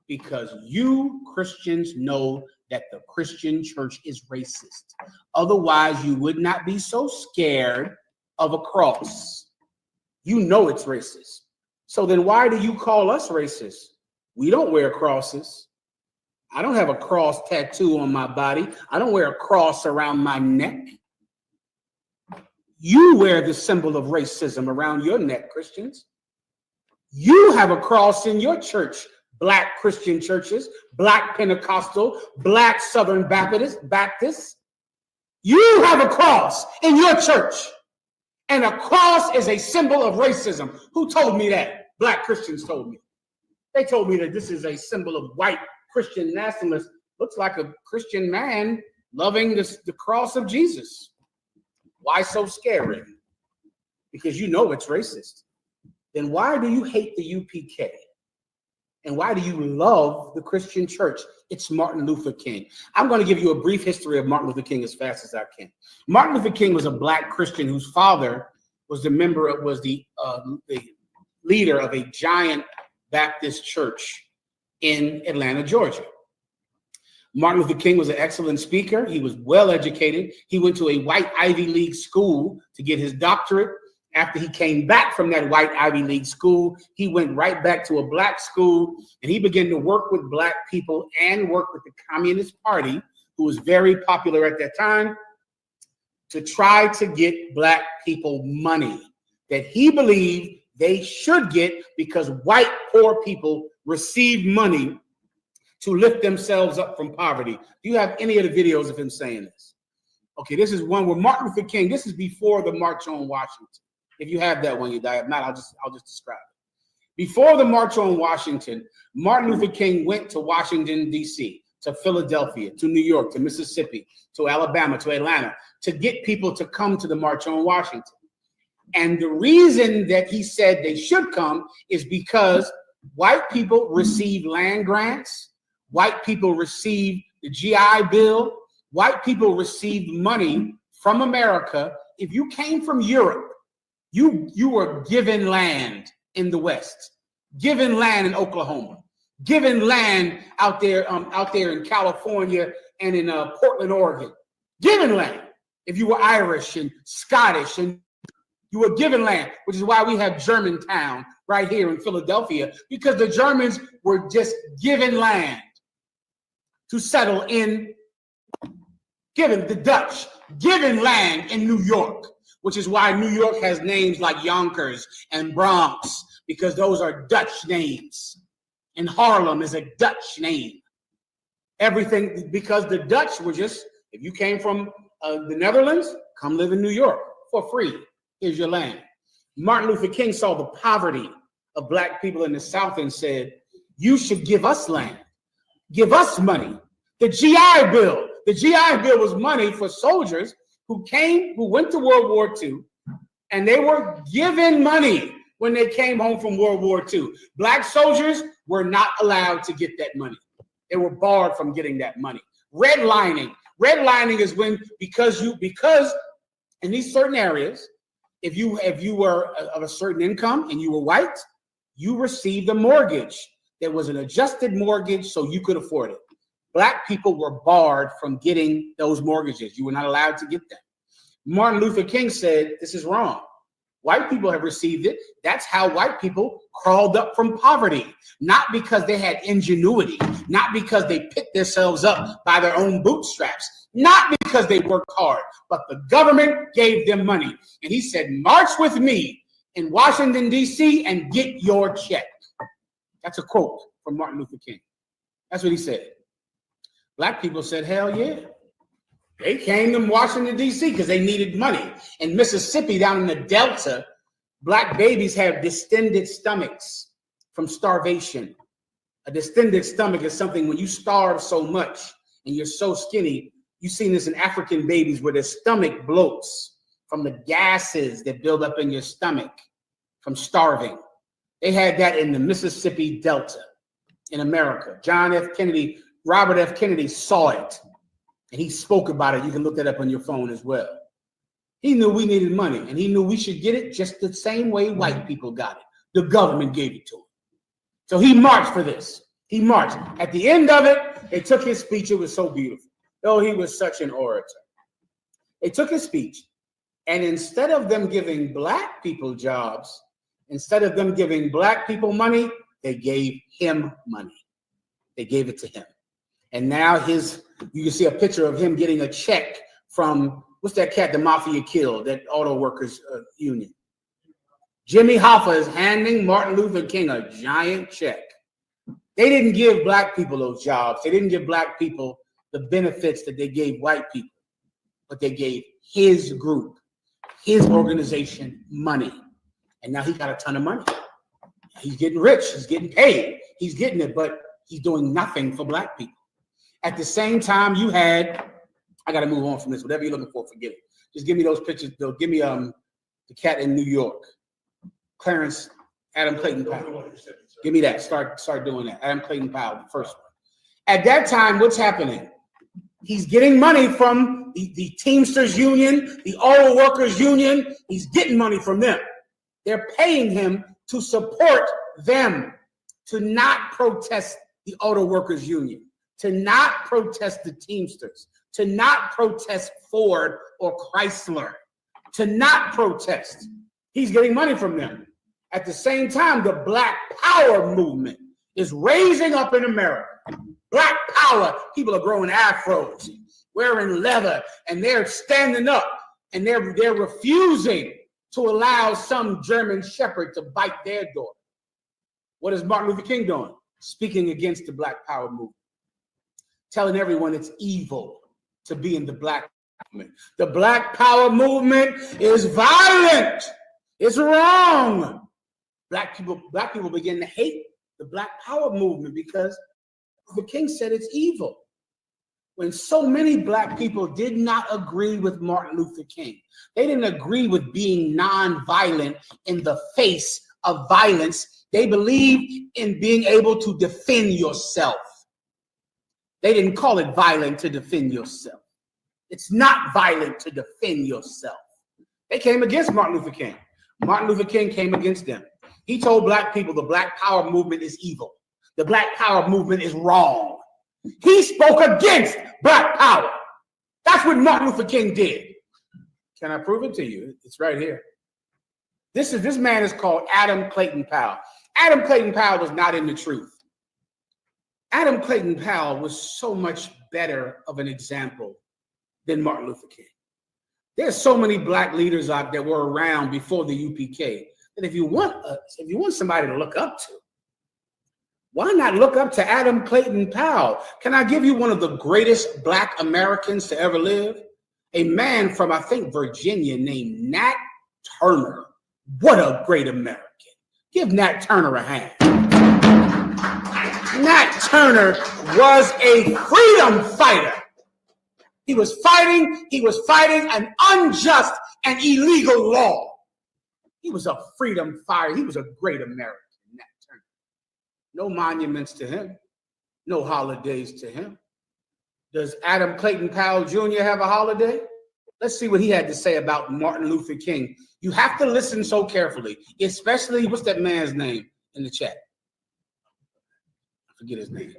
Because you Christians know that the Christian church is racist. Otherwise, you would not be so scared of a cross. You know it's racist. So then why do you call us racist? We don't wear crosses. I don't have a cross tattoo on my body. I don't wear a cross around my neck. You wear the symbol of racism around your neck, Christians. You have a cross in your church, Black Christian churches, Black Pentecostal, Black Southern Baptists. You have a cross in your church. And a cross is a symbol of racism. Who told me that? Black Christians told me. They told me that this is a symbol of white Christian nationalists. Looks like a Christian man loving the cross of Jesus. Why so scary? Because you know it's racist. Then why do you hate the UPK? And why do you love the Christian church? It's Martin Luther King. I'm going to give you a brief history of Martin Luther King as fast as I can. Martin Luther King was a Black Christian whose father was the leader of a giant Baptist church in Atlanta, Georgia. Martin Luther King was an excellent speaker. He was well educated. He went to a white Ivy League school to get his doctorate. After he came back from that white Ivy League school, he went right back to a Black school, and he began to work with Black people and work with the Communist Party, who was very popular at that time, to try to get Black people money that he believed they should get because white poor people received money to lift themselves up from poverty. Do you have any of the videos of him saying this? Okay, this is one where Martin Luther King, this is before the March on Washington. If you have that one, you die. If not, I'll just describe it. Before the March on Washington, Martin Luther King went to Washington, D.C., to Philadelphia, to New York, to Mississippi, to Alabama, to Atlanta, to get people to come to the March on Washington. And the reason that he said they should come is because white people receive land grants, white people receive the GI Bill, white people received money from America. If you came from Europe, you were given land in the West, given land in Oklahoma, given land out there in California and in Portland, Oregon, given land. If you were Irish and Scottish, and you were given land, which is why we have Germantown right here in Philadelphia, because the Germans were just given land to settle in, given the Dutch, given land in New York, which is why New York has names like Yonkers and Bronx, because those are Dutch names. And Harlem is a Dutch name. Everything, because the Dutch were just, if you came from the Netherlands, come live in New York for free. Here's your land. Martin Luther King saw the poverty of Black people in the South and said, you should give us land, give us money. The GI Bill was money for soldiers who went to World War II, and they were given money when they came home from World War II. Black soldiers were not allowed to get that money. They were barred from getting that money. Redlining is when, because in these certain areas, if you were of a certain income and you were white, you received a mortgage. There was an adjusted mortgage so you could afford it. Black people were barred from getting those mortgages. You were not allowed to get them. Martin Luther King said, this is wrong. White people have received it. That's how white people crawled up from poverty, not because they had ingenuity, not because they picked themselves up by their own bootstraps, not because they worked hard, but the government gave them money. And he said, march with me in Washington, D.C. and get your check. That's a quote from Martin Luther King. That's what he said. Black people said, hell yeah. They came to Washington, D.C. because they needed money. In Mississippi, down in the Delta, black babies have distended stomachs from starvation. A distended stomach is something when you starve so much and you're so skinny. You've seen this in African babies where their stomach bloats from the gases that build up in your stomach from starving. They had that in the Mississippi Delta in America. Robert F. Kennedy saw it. And he spoke about it. You can look that up on your phone as well. He knew we needed money, and he knew we should get it just the same way white people got it. The government gave it to him. So he marched for this. He marched. At the end of it, they took his speech. It was so beautiful. Oh, he was such an orator. They took his speech, and instead of them giving black people jobs, instead of them giving black people money, they gave him money. They gave it to him. And now you can see a picture of him getting a check from, what's that cat the mafia killed, that auto workers union? Jimmy Hoffa is handing Martin Luther King a giant check. They didn't give black people those jobs. They didn't give black people the benefits that they gave white people, but they gave his group, his organization money. And now he got a ton of money. He's getting rich. He's getting paid. He's getting it, but he's doing nothing for black people. At the same time, you had, I got to move on from this. Whatever you're looking for, forget it. Just give me those pictures. Give me the cat in New York, Clarence Adam Clayton Powell. Give me that. Start doing that. Adam Clayton Powell, the first one. At that time, what's happening? He's getting money from the Teamsters Union, the Auto Workers Union. He's getting money from them. They're paying him to support them, to not protest the Auto Workers Union, to not protest the Teamsters, to not protest Ford or Chrysler, to not protest. He's getting money from them. At the same time, the Black Power movement is raising up in America. Black Power, people are growing afros, wearing leather, and they're standing up, and they're refusing to allow some German shepherd to bite their daughter. What is Martin Luther King doing? Speaking against the Black Power movement. Telling everyone it's evil to be in the Black movement. The Black Power movement is violent. It's wrong. Black people begin to hate the Black Power movement because the King said it's evil. When so many black people did not agree with Martin Luther King, they didn't agree with being non-violent in the face of violence. They believed in being able to defend yourself. They didn't call it violent to defend yourself. It's not violent to defend yourself. They came against Martin Luther King. Martin Luther King came against them. He told black people the Black Power movement is evil. The Black Power movement is wrong. He spoke against Black Power. That's what Martin Luther King did. Can I prove it to you? It's right here. This man is called Adam Clayton Powell. Adam Clayton Powell was not in the truth. Adam Clayton Powell was so much better of an example than Martin Luther King. There's so many black leaders out that were around before the UPK that if you want somebody to look up to, why not look up to Adam Clayton Powell? Can I give you one of the greatest black Americans to ever live? A man from, I think, Virginia named Nat Turner. What a great American. Give Nat Turner a hand. Nat Turner was a freedom fighter. He was fighting an unjust and illegal law. He was a freedom fighter. He was a great American, Nat Turner. No monuments to him, no holidays to him. Does Adam Clayton Powell Jr. have a holiday? Let's see what he had to say about Martin Luther King. You have to listen so carefully, especially, what's that man's name in the chat? I forget his name.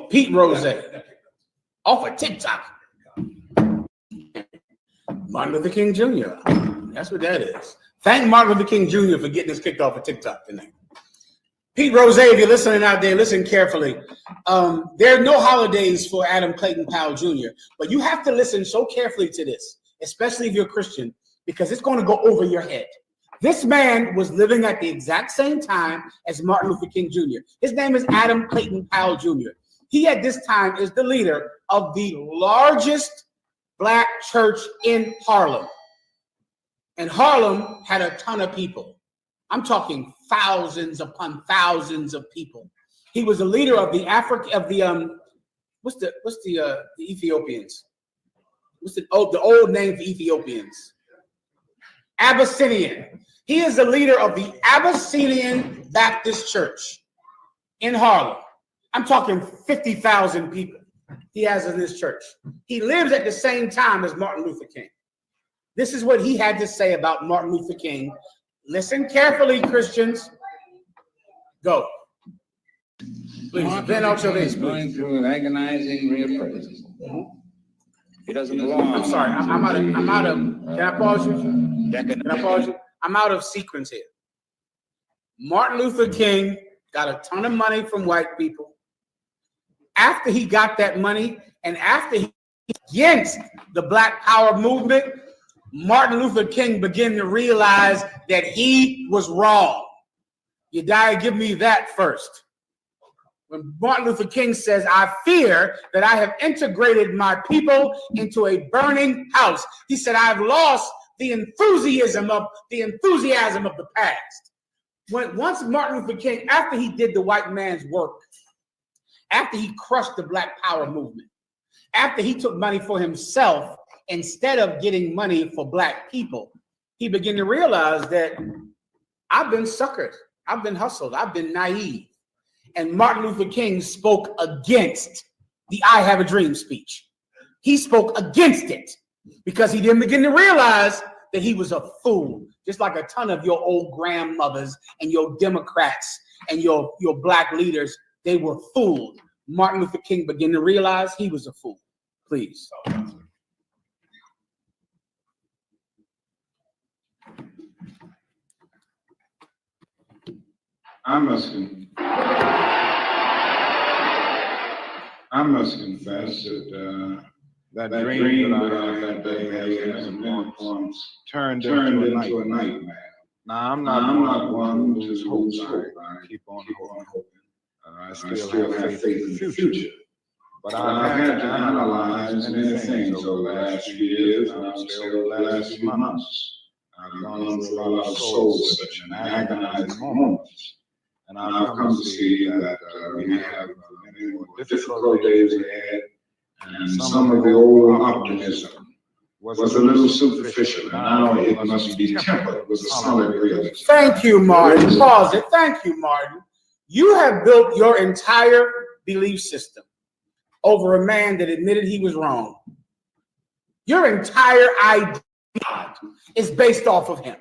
Pete Rose. Off of TikTok. Martin Luther King Jr. That's what that is. Thank Martin Luther King Jr. for getting us kicked off of TikTok tonight. Pete Rose, if you're listening out there, listen carefully. There are no holidays for Adam Clayton Powell Jr., but you have to listen so carefully to this, especially if you're a Christian, because it's going to go over your head. This man was living at the exact same time as Martin Luther King Jr. His name is Adam Clayton Powell Jr. He at this time is the leader of the largest black church in Harlem. And Harlem had a ton of people. I'm talking thousands upon thousands of people. He was the leader of the what's the Ethiopians? What's the old name for Ethiopians? Abyssinian. He is the leader of the Abyssinian Baptist Church in Harlem. I'm talking 50,000 people he has in this church. He lives at the same time as Martin Luther King. This is what he had to say about Martin Luther King. Listen carefully, Christians. Go. Please, vent out your face, going through an agonizing reappraisal. He doesn't belong. I'm sorry. I'm out of. Can I pause you? Can I pause you? I'm out of sequence here. Martin Luther King got a ton of money from white people. After he got that money, and after he against the Black Power movement, Martin Luther King began to realize that he was wrong. You gotta give me that first. When Martin Luther King says, I fear that I have integrated my people into a burning house. He said, I've lost the enthusiasm of the past. Once Martin Luther King, after he did the white man's work, after he crushed the Black Power movement, after he took money for himself, instead of getting money for black people, he began to realize that I've been suckered, I've been hustled, I've been naive. And Martin Luther King spoke against the I Have a Dream speech. He spoke against it because he didn't begin to realize that he was a fool, just like a ton of your old grandmothers and your Democrats and your black leaders. They were fooled. Martin Luther King began to realize he was a fool. Please. I must confess that that dream that I had that day has once turned into a nightmare. Now I'm not one to lose hope. I keep on hoping. I still have faith in the future. But I've had to analyze many things over the last few years, and I'll say over the last few months. I've gone through a lot of soul searching and agonizing moments. And I've come to see that we have many more difficult days ahead, and some of the old optimism was a little superficial, and now it must be tempered with a solid realism. Thank you, Martin. Pause it. Thank you, Martin. You have built your entire belief system over a man that admitted he was wrong. Your entire idea is based off of him.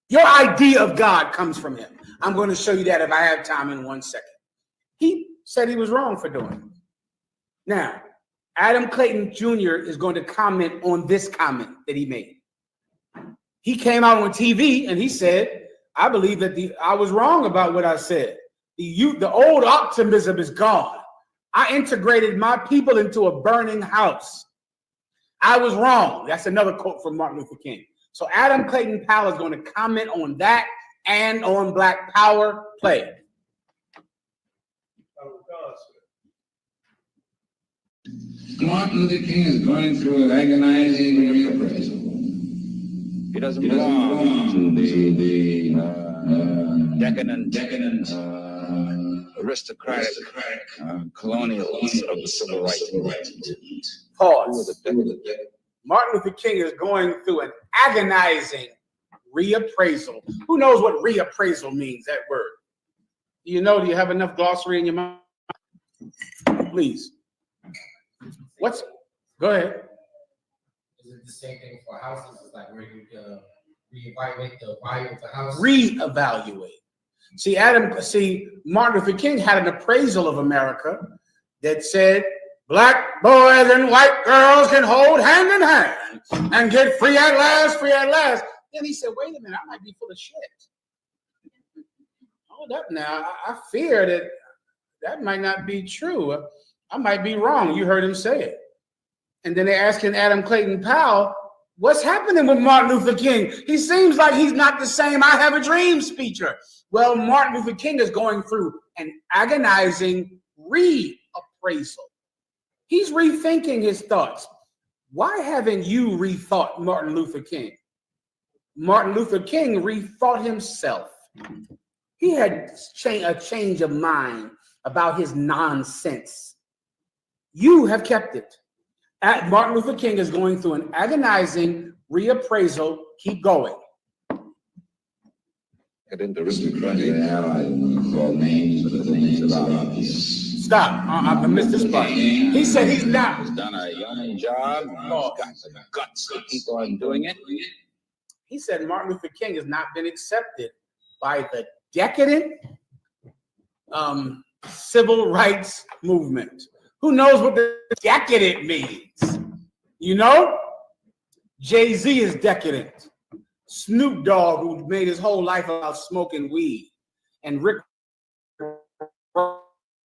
Your idea of God comes from him. I'm going to show you that if I have time in 1 second. He said he was wrong for doing it. Now, Adam Clayton Jr. is going to comment on this comment that he made. He came out on TV and he said, I believe that I was wrong about what I said. The old optimism is gone. I integrated my people into a burning house. I was wrong. That's another quote from Martin Luther King. So Adam Clayton Powell is going to comment on that and on Black Power. Play it. Martin Luther King is going through an agonizing reappraisal. He doesn't belong to the decadent, aristocratic colonials of the civil rights movement. Pause. Martin Luther King is going through an agonizing reappraisal. Who knows what reappraisal means, that word? Do you know? Do you have enough glossary in your mind? Please. Go ahead. Is it the same thing for houses? It's like where you reevaluate the value of the house? Reevaluate. See, Martin Luther King had an appraisal of America that said Black boys and white girls can hold hand in hand and get free at last, free at last. Then he said, wait a minute, I might be full of shit. Hold up now. I fear that might not be true. I might be wrong. You heard him say it. And then they're asking Adam Clayton Powell, what's happening with Martin Luther King? He seems like he's not the same I Have a Dream speaker. Well, Martin Luther King is going through an agonizing reappraisal. He's rethinking his thoughts. Why haven't you rethought Martin Luther King? Martin Luther King rethought himself. He had a change of mind about his nonsense. You have kept it. Martin Luther King is going through an agonizing reappraisal. Keep going. Get into aristocratic ally call names, but the names are obvious. Stop. I missed this part. He said he's not. He's done a young job. He's got the guts to keep on doing it. He said Martin Luther King has not been accepted by the decadent civil rights movement. Who knows what the decadent means? You know? Jay-Z is decadent. Snoop Dogg, who made his whole life about smoking weed, and Rick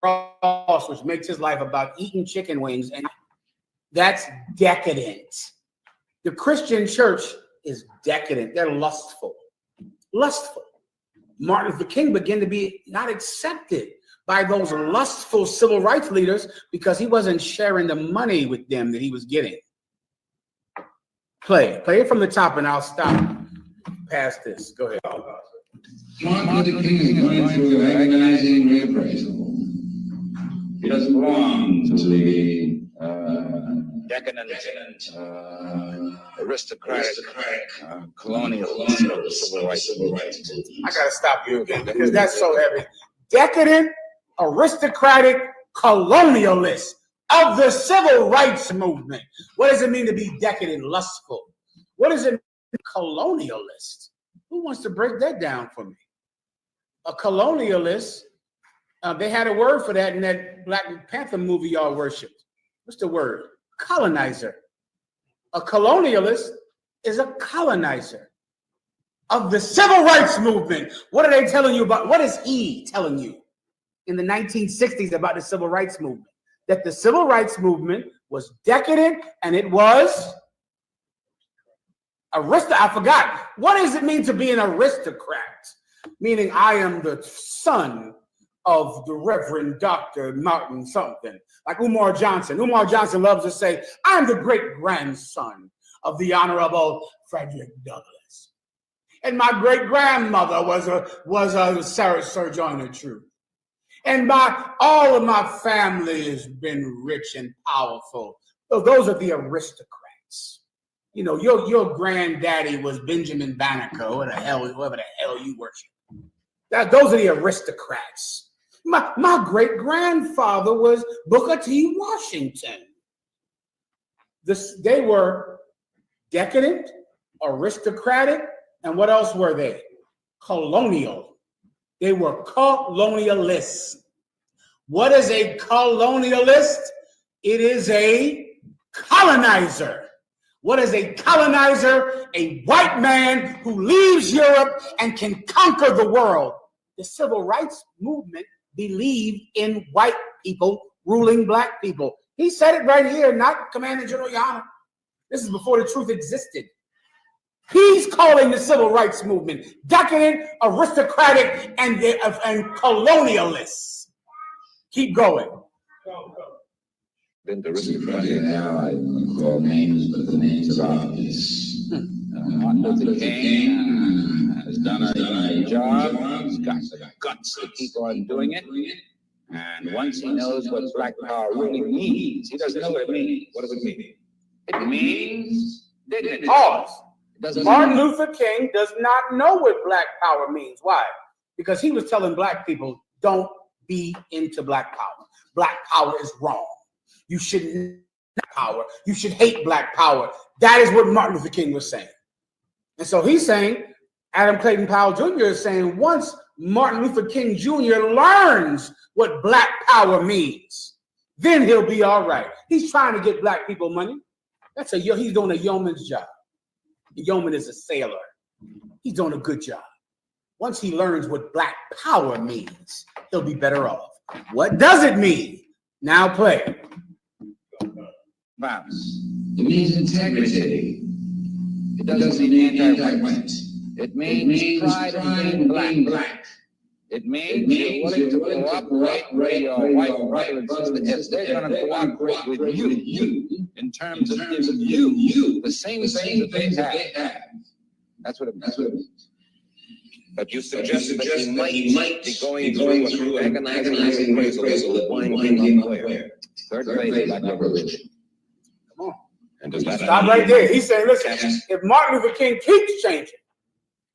Ross, which makes his life about eating chicken wings, and that's decadent. The Christian church is decadent. They're lustful. Lustful. Martin Luther King began to be not accepted by those lustful civil rights leaders because he wasn't sharing the money with them that he was getting. Play it from the top and I'll stop past this. Go ahead. Martin Luther King is going through an agonizing reappraisal. He doesn't belong to the decadent, aristocratic, colonial civil rights. I gotta stop you again because that's so heavy. Decadent, aristocratic, colonialist of the civil rights movement. What does it mean to be decadent, lustful? What does it mean to be colonialist? Who wants to break that down for me? A colonialist, they had a word for that in that Black Panther movie y'all worshiped. What's the word? Colonizer. A colonialist is a colonizer of the civil rights movement. What are they telling you about? What is he telling you in the 1960s about the civil rights movement? That the civil rights movement was decadent and it was I forgot. What does it mean to be an aristocrat? Meaning I am the son of the Reverend Dr. Martin something, like Umar Johnson. Umar Johnson loves to say, I'm the great grandson of the Honorable Frederick Douglass. And my great grandmother was a Sarah Sojourner Truth. And all of my family has been rich and powerful. So those are the aristocrats. You know, your granddaddy was Benjamin Banneker, whoever the hell you worship. Those are the aristocrats. My great grandfather was Booker T. Washington. They were decadent, aristocratic, and what else were they? Colonial. They were colonialists. What is a colonialist? It is a colonizer. What is a colonizer? A white man who leaves Europe and can conquer the world. The civil rights movement believed in white people ruling black people. He said it right here, not Commander General Yana. This is before the truth existed. He's calling the civil rights movement decadent, aristocratic, and colonialists. Keep going. Been the aristocratic ally call names, but the names are obvious. Martin Luther King has done a job. He's got the guts to keep on doing it. And once he knows what Black Power really means, he doesn't know what it means. What does it mean? It means dignity. Pause. Martin Luther King does not know what Black Power means. Why? Because he was telling black people, don't be into Black Power. Black Power is wrong. You should not power. You should hate Black Power. That is what Martin Luther King was saying. And so he's saying, Adam Clayton Powell Jr. is saying, once Martin Luther King Jr. learns what Black Power means, then he'll be all right. He's trying to get black people money. He's doing a yeoman's job. The yeoman is a sailor. He's doing a good job. Once he learns what black power means, he'll be better off. What does it mean? Now play. Violence. It means integrity. It doesn't mean anti-white. It means pride in being black. It means you're willing to cooperate with your white brother and sister if they're going to cooperate with you in terms of giving you the same thing that they have. That's what it means. But you suggested that he might be going through an agonizing appraisal of winding up where? Third phase of Black Revolution. Come on. And does that Stop right there. He's saying, listen, if Martin Luther King keeps changing,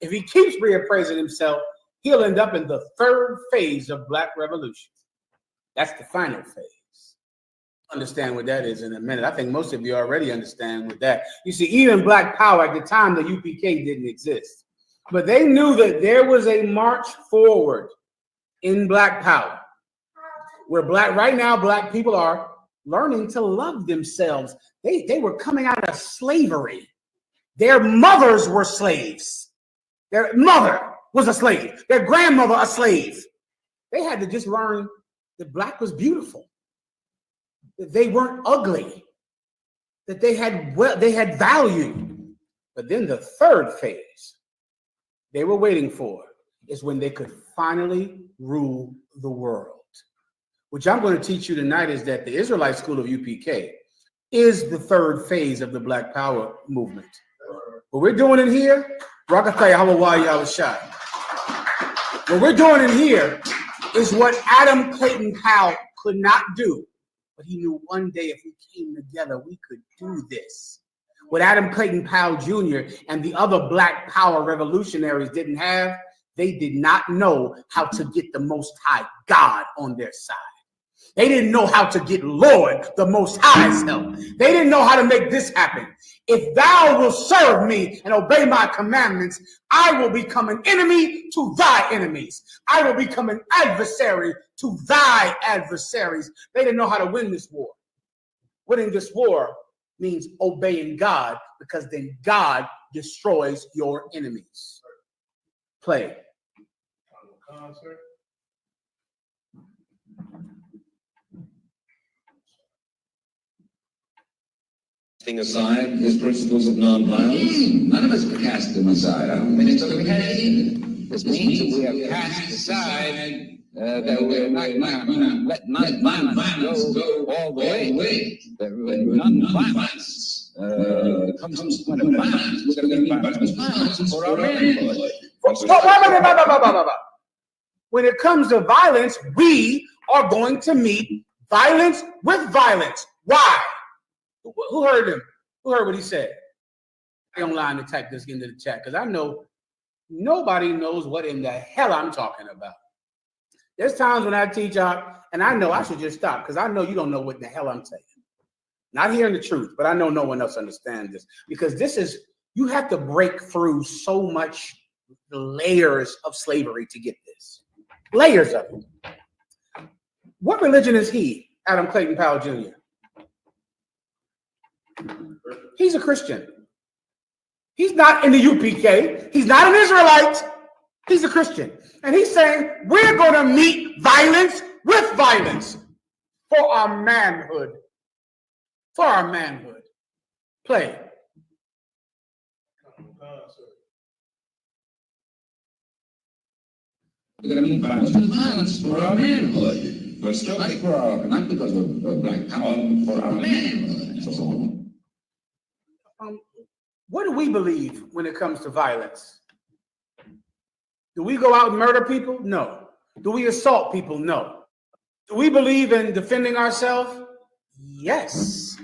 if he keeps reappraising himself, he'll end up in the third phase of Black Revolution. That's the final phase. Understand what that is in a minute. I think most of you already understand what that. You see, even Black Power at the time, the UPK didn't exist. But they knew that there was a march forward in Black Power, where right now, Black people are learning to love themselves. They were coming out of slavery. Their mothers were slaves. Their mother was a slave. Their grandmother a slave. They had to just learn that Black was beautiful, that they weren't ugly, that they had value. But then the third phase they were waiting for is when they could finally rule the world. Which I'm going to teach you tonight is that the Israelite School of UPK is the third phase of the Black Power movement. What we're doing in here, Rakataya Hawaii Awashai. What we're doing in here is what Adam Clayton Powell could not do. But he knew one day if we came together, we could do this. What Adam Clayton Powell Jr. and the other Black Power revolutionaries didn't have, they did not know how to get the Most High God on their side. They didn't know how to get Lord, the Most High's help. They didn't know how to make this happen. If thou wilt serve me and obey my commandments, I will become an enemy to thy enemies. I will become an adversary to thy adversaries. They didn't know how to win this war. Winning this war means obeying God, because then God destroys your enemies. Play. Concert. Aside his principles of nonviolence. None of us can cast them aside. I don't think it's something we can either. This means that we have cast aside that we're not going to let nonviolence go all the way. That nonviolence comes to the point of violence. We're going to be violence for our manhood. When it comes to violence, we are going to meet violence with violence. Why? Who heard him? Who heard what he said? I online to type this into the chat, because I know nobody knows what in the hell I'm talking about. There's times when I teach out, and I know I should just stop, because I know you don't know what the hell I'm saying. Not hearing the truth, but I know no one else understands this, because this is, you have to break through so much layers of slavery to get this. Layers of it. What religion is he, Adam Clayton Powell Jr.? He's a Christian. He's not in the UPK. He's not an Israelite. He's a Christian. And he's saying, we're going to meet violence with violence for our manhood. For our manhood. Play. We're going to meet violence with violence for our manhood. But still not for our, not because of Black Power, for our manhood. So, what do we believe when it comes to violence? Do we go out and murder people? No. Do we assault people? No. Do we believe in defending ourselves? Yes.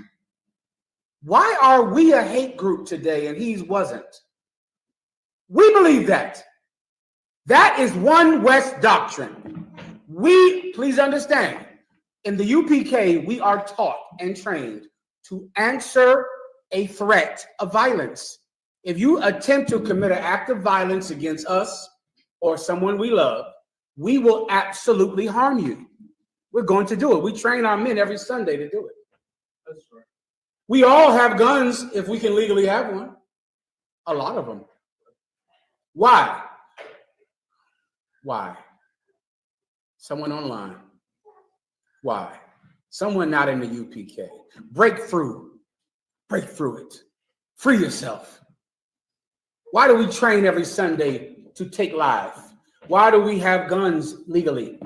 Why are we a hate group today and he wasn't? We believe that. That is One West doctrine. We, please understand, in the UPK, we are taught and trained to answer a threat of violence. If you attempt to commit an act of violence against us or someone we love, we will absolutely harm you. We're going to do it. We train our men every Sunday to do it. That's right. We all have guns if we can legally have one. A lot of them. Why? Why? Someone online. Why? Someone not in the UPK. Break through. Break through it. Free yourself. Why do we train every Sunday to take life? Why do we have guns legally?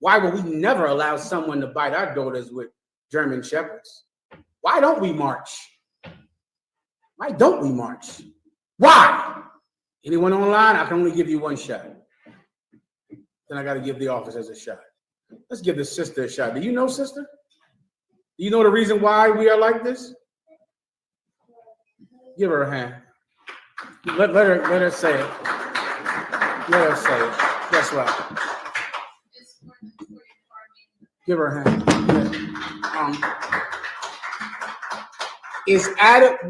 Why will we never allow someone to bite our daughters with German Shepherds? Why don't we march? Why don't we march? Why? Anyone online? I can only give you one shot. Then I got to give the officers a shot. Let's give the sister a shot. Do you know, sister? Do you know the reason why we are like this? Give her a hand. Let her say it. Let her say it. That's right. Give her a hand.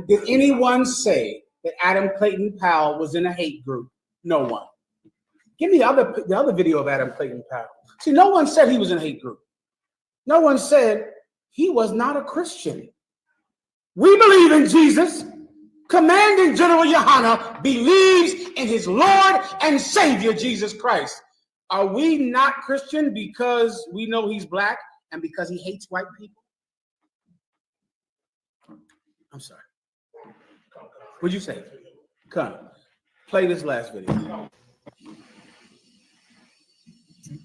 Did anyone say that Adam Clayton Powell was in a hate group? No one. Give me the other video of Adam Clayton Powell. See, no one said he was in a hate group. No one said he was not a Christian. We believe in Jesus. Commanding General Yohana believes in his Lord and Savior, Jesus Christ. Are we not Christian because we know he's black and because he hates white people? I'm sorry. What'd you say? Come. Play this last video.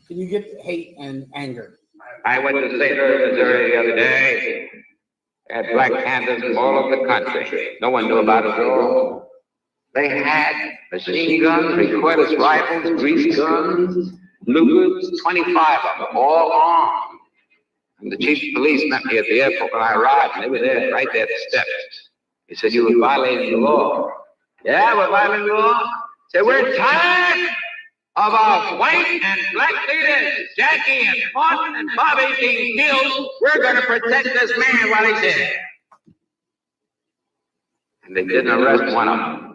Can you get hate and anger? I went to St. Louis, Missouri the other day. Had Black Panthers from all over the country. No one knew about it at all. They had machine guns, recoilless rifles, grease guns, Lugers, 25 of them, all armed. And the chief of police met me at the airport when I arrived, and they were there, right there at the steps. He said, "You were violating the law." "Yeah, we're violating the law." He said, "We're tired of our white and black leaders, Jackie and Martin and Bobby, being killed. We're going to protect this man while he's dead." And they didn't arrest one of them.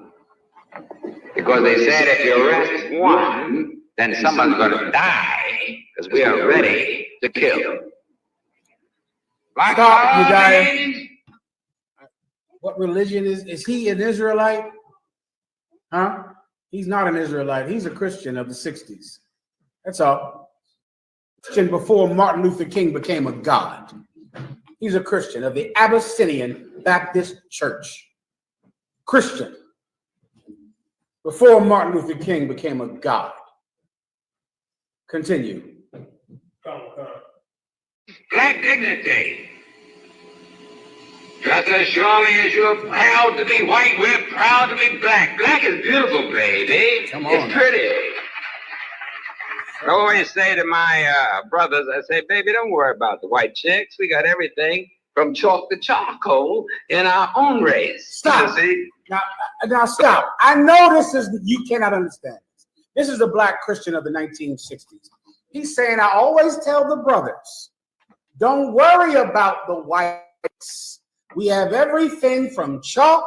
Because they said if you arrest one, then someone's going to die, because we are ready to kill. Stop, you guys. What religion is he an Israelite? Huh? He's not an Israelite. He's a Christian of the 60s. That's all. Christian before Martin Luther King became a god. He's a Christian of the Abyssinian Baptist Church. Christian before Martin Luther King became a god. Continue. Black dignity. Just as surely as you're proud to be white, we're proud to be black. Black is beautiful, baby. Come on. It's pretty. I always say to my brothers, I say, "Baby, don't worry about the white chicks. We got everything from chalk to charcoal in our own race." Stop. You see? Now stop. I know you cannot understand this. This is a black Christian of the 1960s. He's saying, I always tell the brothers, don't worry about the whites. We have everything from chalk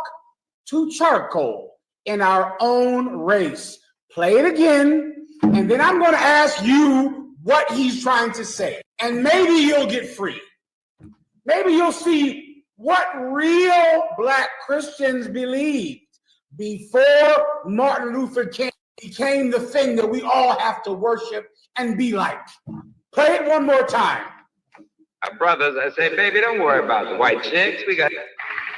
to charcoal in our own race. Play it again, and then I'm going to ask you what he's trying to say. And maybe you'll get free. Maybe you'll see what real black Christians believed before Martin Luther King became the thing that we all have to worship and be like. Play it one more time. My brothers, I say, "Baby, don't worry about the white chicks. We got."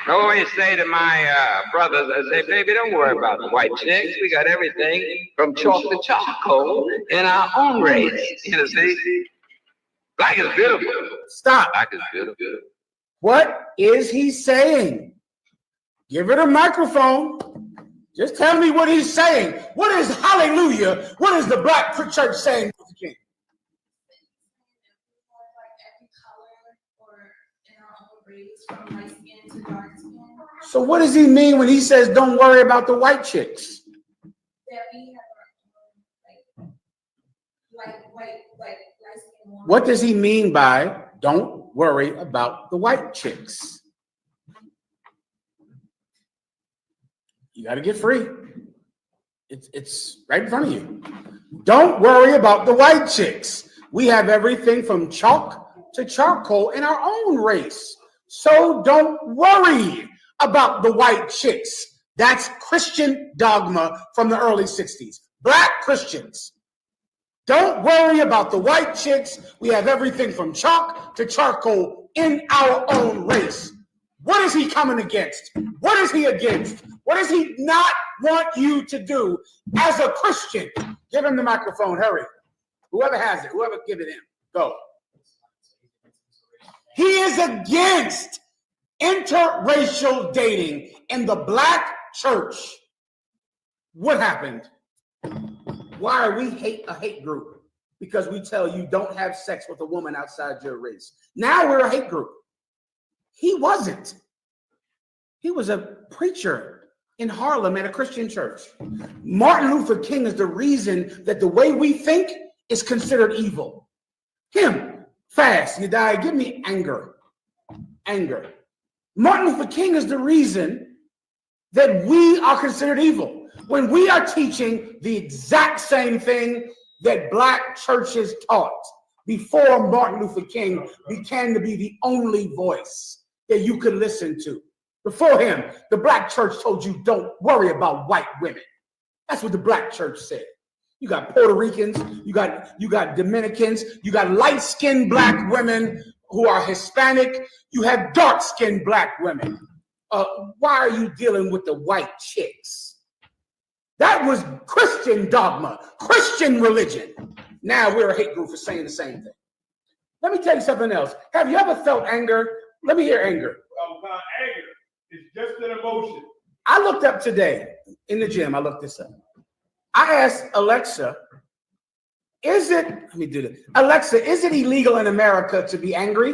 I always say to my brothers, I say, "Baby, don't worry about the white chicks. We got everything from chalk to charcoal in our own race." You see? Black is beautiful. Stop. Black is beautiful. What is he saying? Give it a microphone. Just tell me what he's saying. What is hallelujah? What is the black church saying? From light skin to dark skin. So what does he mean when he says don't worry about the white chicks? That we have our own, light skin woman. What does he mean by don't worry about the white chicks? You got to get free. It's right in front of you. Don't worry about the white chicks. We have everything from chalk to charcoal in our own race. So don't worry about the white chicks. That's Christian dogma from the early 60s. Black Christians. Don't worry about the white chicks. We have everything from chalk to charcoal in our own race. What is he coming against? What is he against? What does he not want you to do as a Christian? Give him the microphone, hurry. Whoever has it, whoever give it him, go. He is against interracial dating in the black church. What happened? Why are we a hate group? Because we tell you don't have sex with a woman outside your race. Now we're a hate group. He wasn't. He was a preacher in Harlem at a Christian church. Martin Luther King is the reason that the way we think is considered evil. Him, fast, you die, give me anger. Anger. Martin Luther King is the reason that we are considered evil. When we are teaching the exact same thing that black churches taught before Martin Luther King began to be the only voice that you could listen to. Before him, the black church told you, don't worry about white women. That's what the black church said. You got Puerto Ricans, you got Dominicans, you got light-skinned black women who are Hispanic, you have dark-skinned black women. Why are you dealing with the white chicks? That was Christian dogma, Christian religion. Now we're a hate group for saying the same thing. Let me tell you something else. Have you ever felt anger? Let me hear anger. Anger is just an emotion. I looked up today in the gym. I looked this up. I asked Alexa, let me do this. Alexa, is it illegal in America to be angry?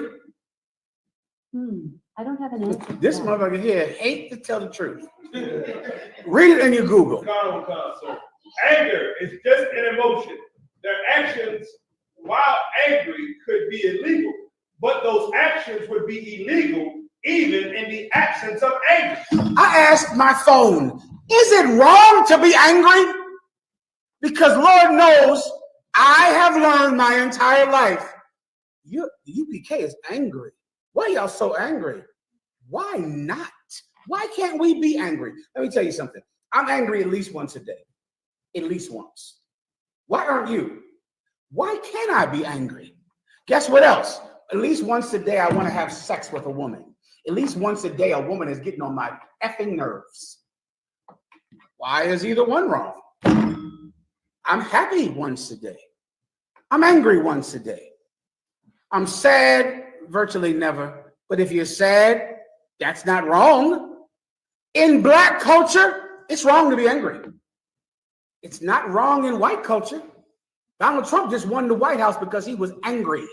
I don't have an answer. This motherfucker here hate to tell the truth. Read it in your Google. Anger is just an emotion. Their actions, while angry, could be illegal, but those actions would be illegal even in the absence of anger. I asked my phone, is it wrong to be angry? Because Lord knows I have learned my entire life, the UPK is angry. Why are y'all so angry? Why not? Why can't we be angry? Let me tell you something. I'm angry at least once a day. At least once. Why aren't you? Why can't I be angry? Guess what else? At least once a day, I want to have sex with a woman. At least once a day, a woman is getting on my effing nerves. Why is either one wrong? I'm happy once a day. I'm angry once a day. I'm sad virtually never. But if you're sad, that's not wrong. In black culture, it's wrong to be angry. It's not wrong in white culture. Donald Trump just won the White House because he was angry.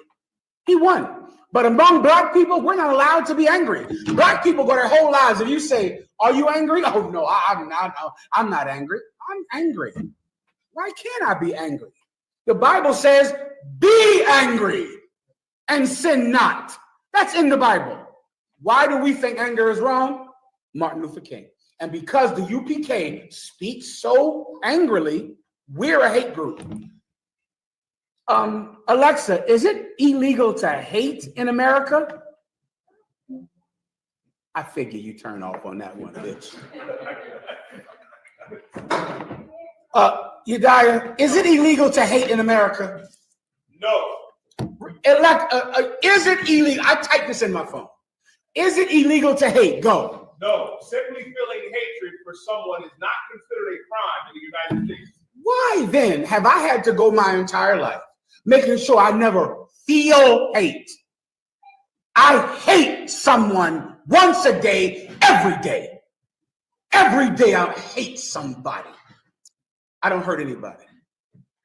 He won. But among black people, we're not allowed to be angry. Black people go their whole lives. If you say, are you angry? Oh, no, I'm not angry. I'm angry. Why can't I be angry? The Bible says, be angry and sin not. That's in the Bible. Why do we think anger is wrong? Martin Luther King. And because the UPK speaks so angrily, we're a hate group. Alexa, is it illegal to hate in America? I figure you turn off on that one, bitch. Yediah, is it illegal to hate in America? No. Is it illegal? I typed this in my phone. Is it illegal to hate? Go. No. Simply feeling hatred for someone is not considered a crime in the United States. Why then have I had to go my entire life making sure I never feel hate? I hate someone once a day, every day. Every day I hate somebody. I don't hurt anybody,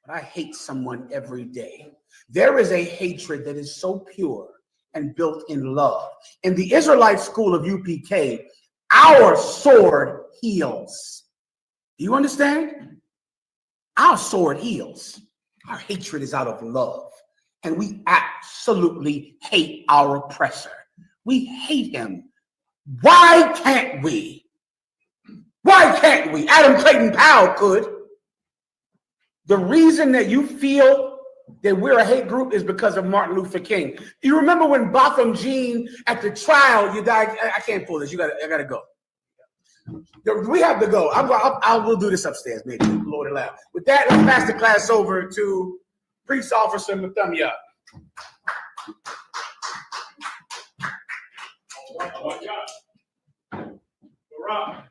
but I hate someone every day. There is a hatred that is so pure and built in love. In the Israelite school of UPK, our sword heals. Do you understand? Our sword heals. Our hatred is out of love. And we absolutely hate our oppressor. We hate him. Why can't we? Why can't we? Adam Clayton Powell could. The reason that you feel that we're a hate group is because of Martin Luther King. You remember when Botham Jean at the trial, you died? I can't pull this. I gotta go. We have to go. We'll do this upstairs, maybe. Lord allow. With that, let's pass the class over to Police Officer Muthumya. Watch out. Rock.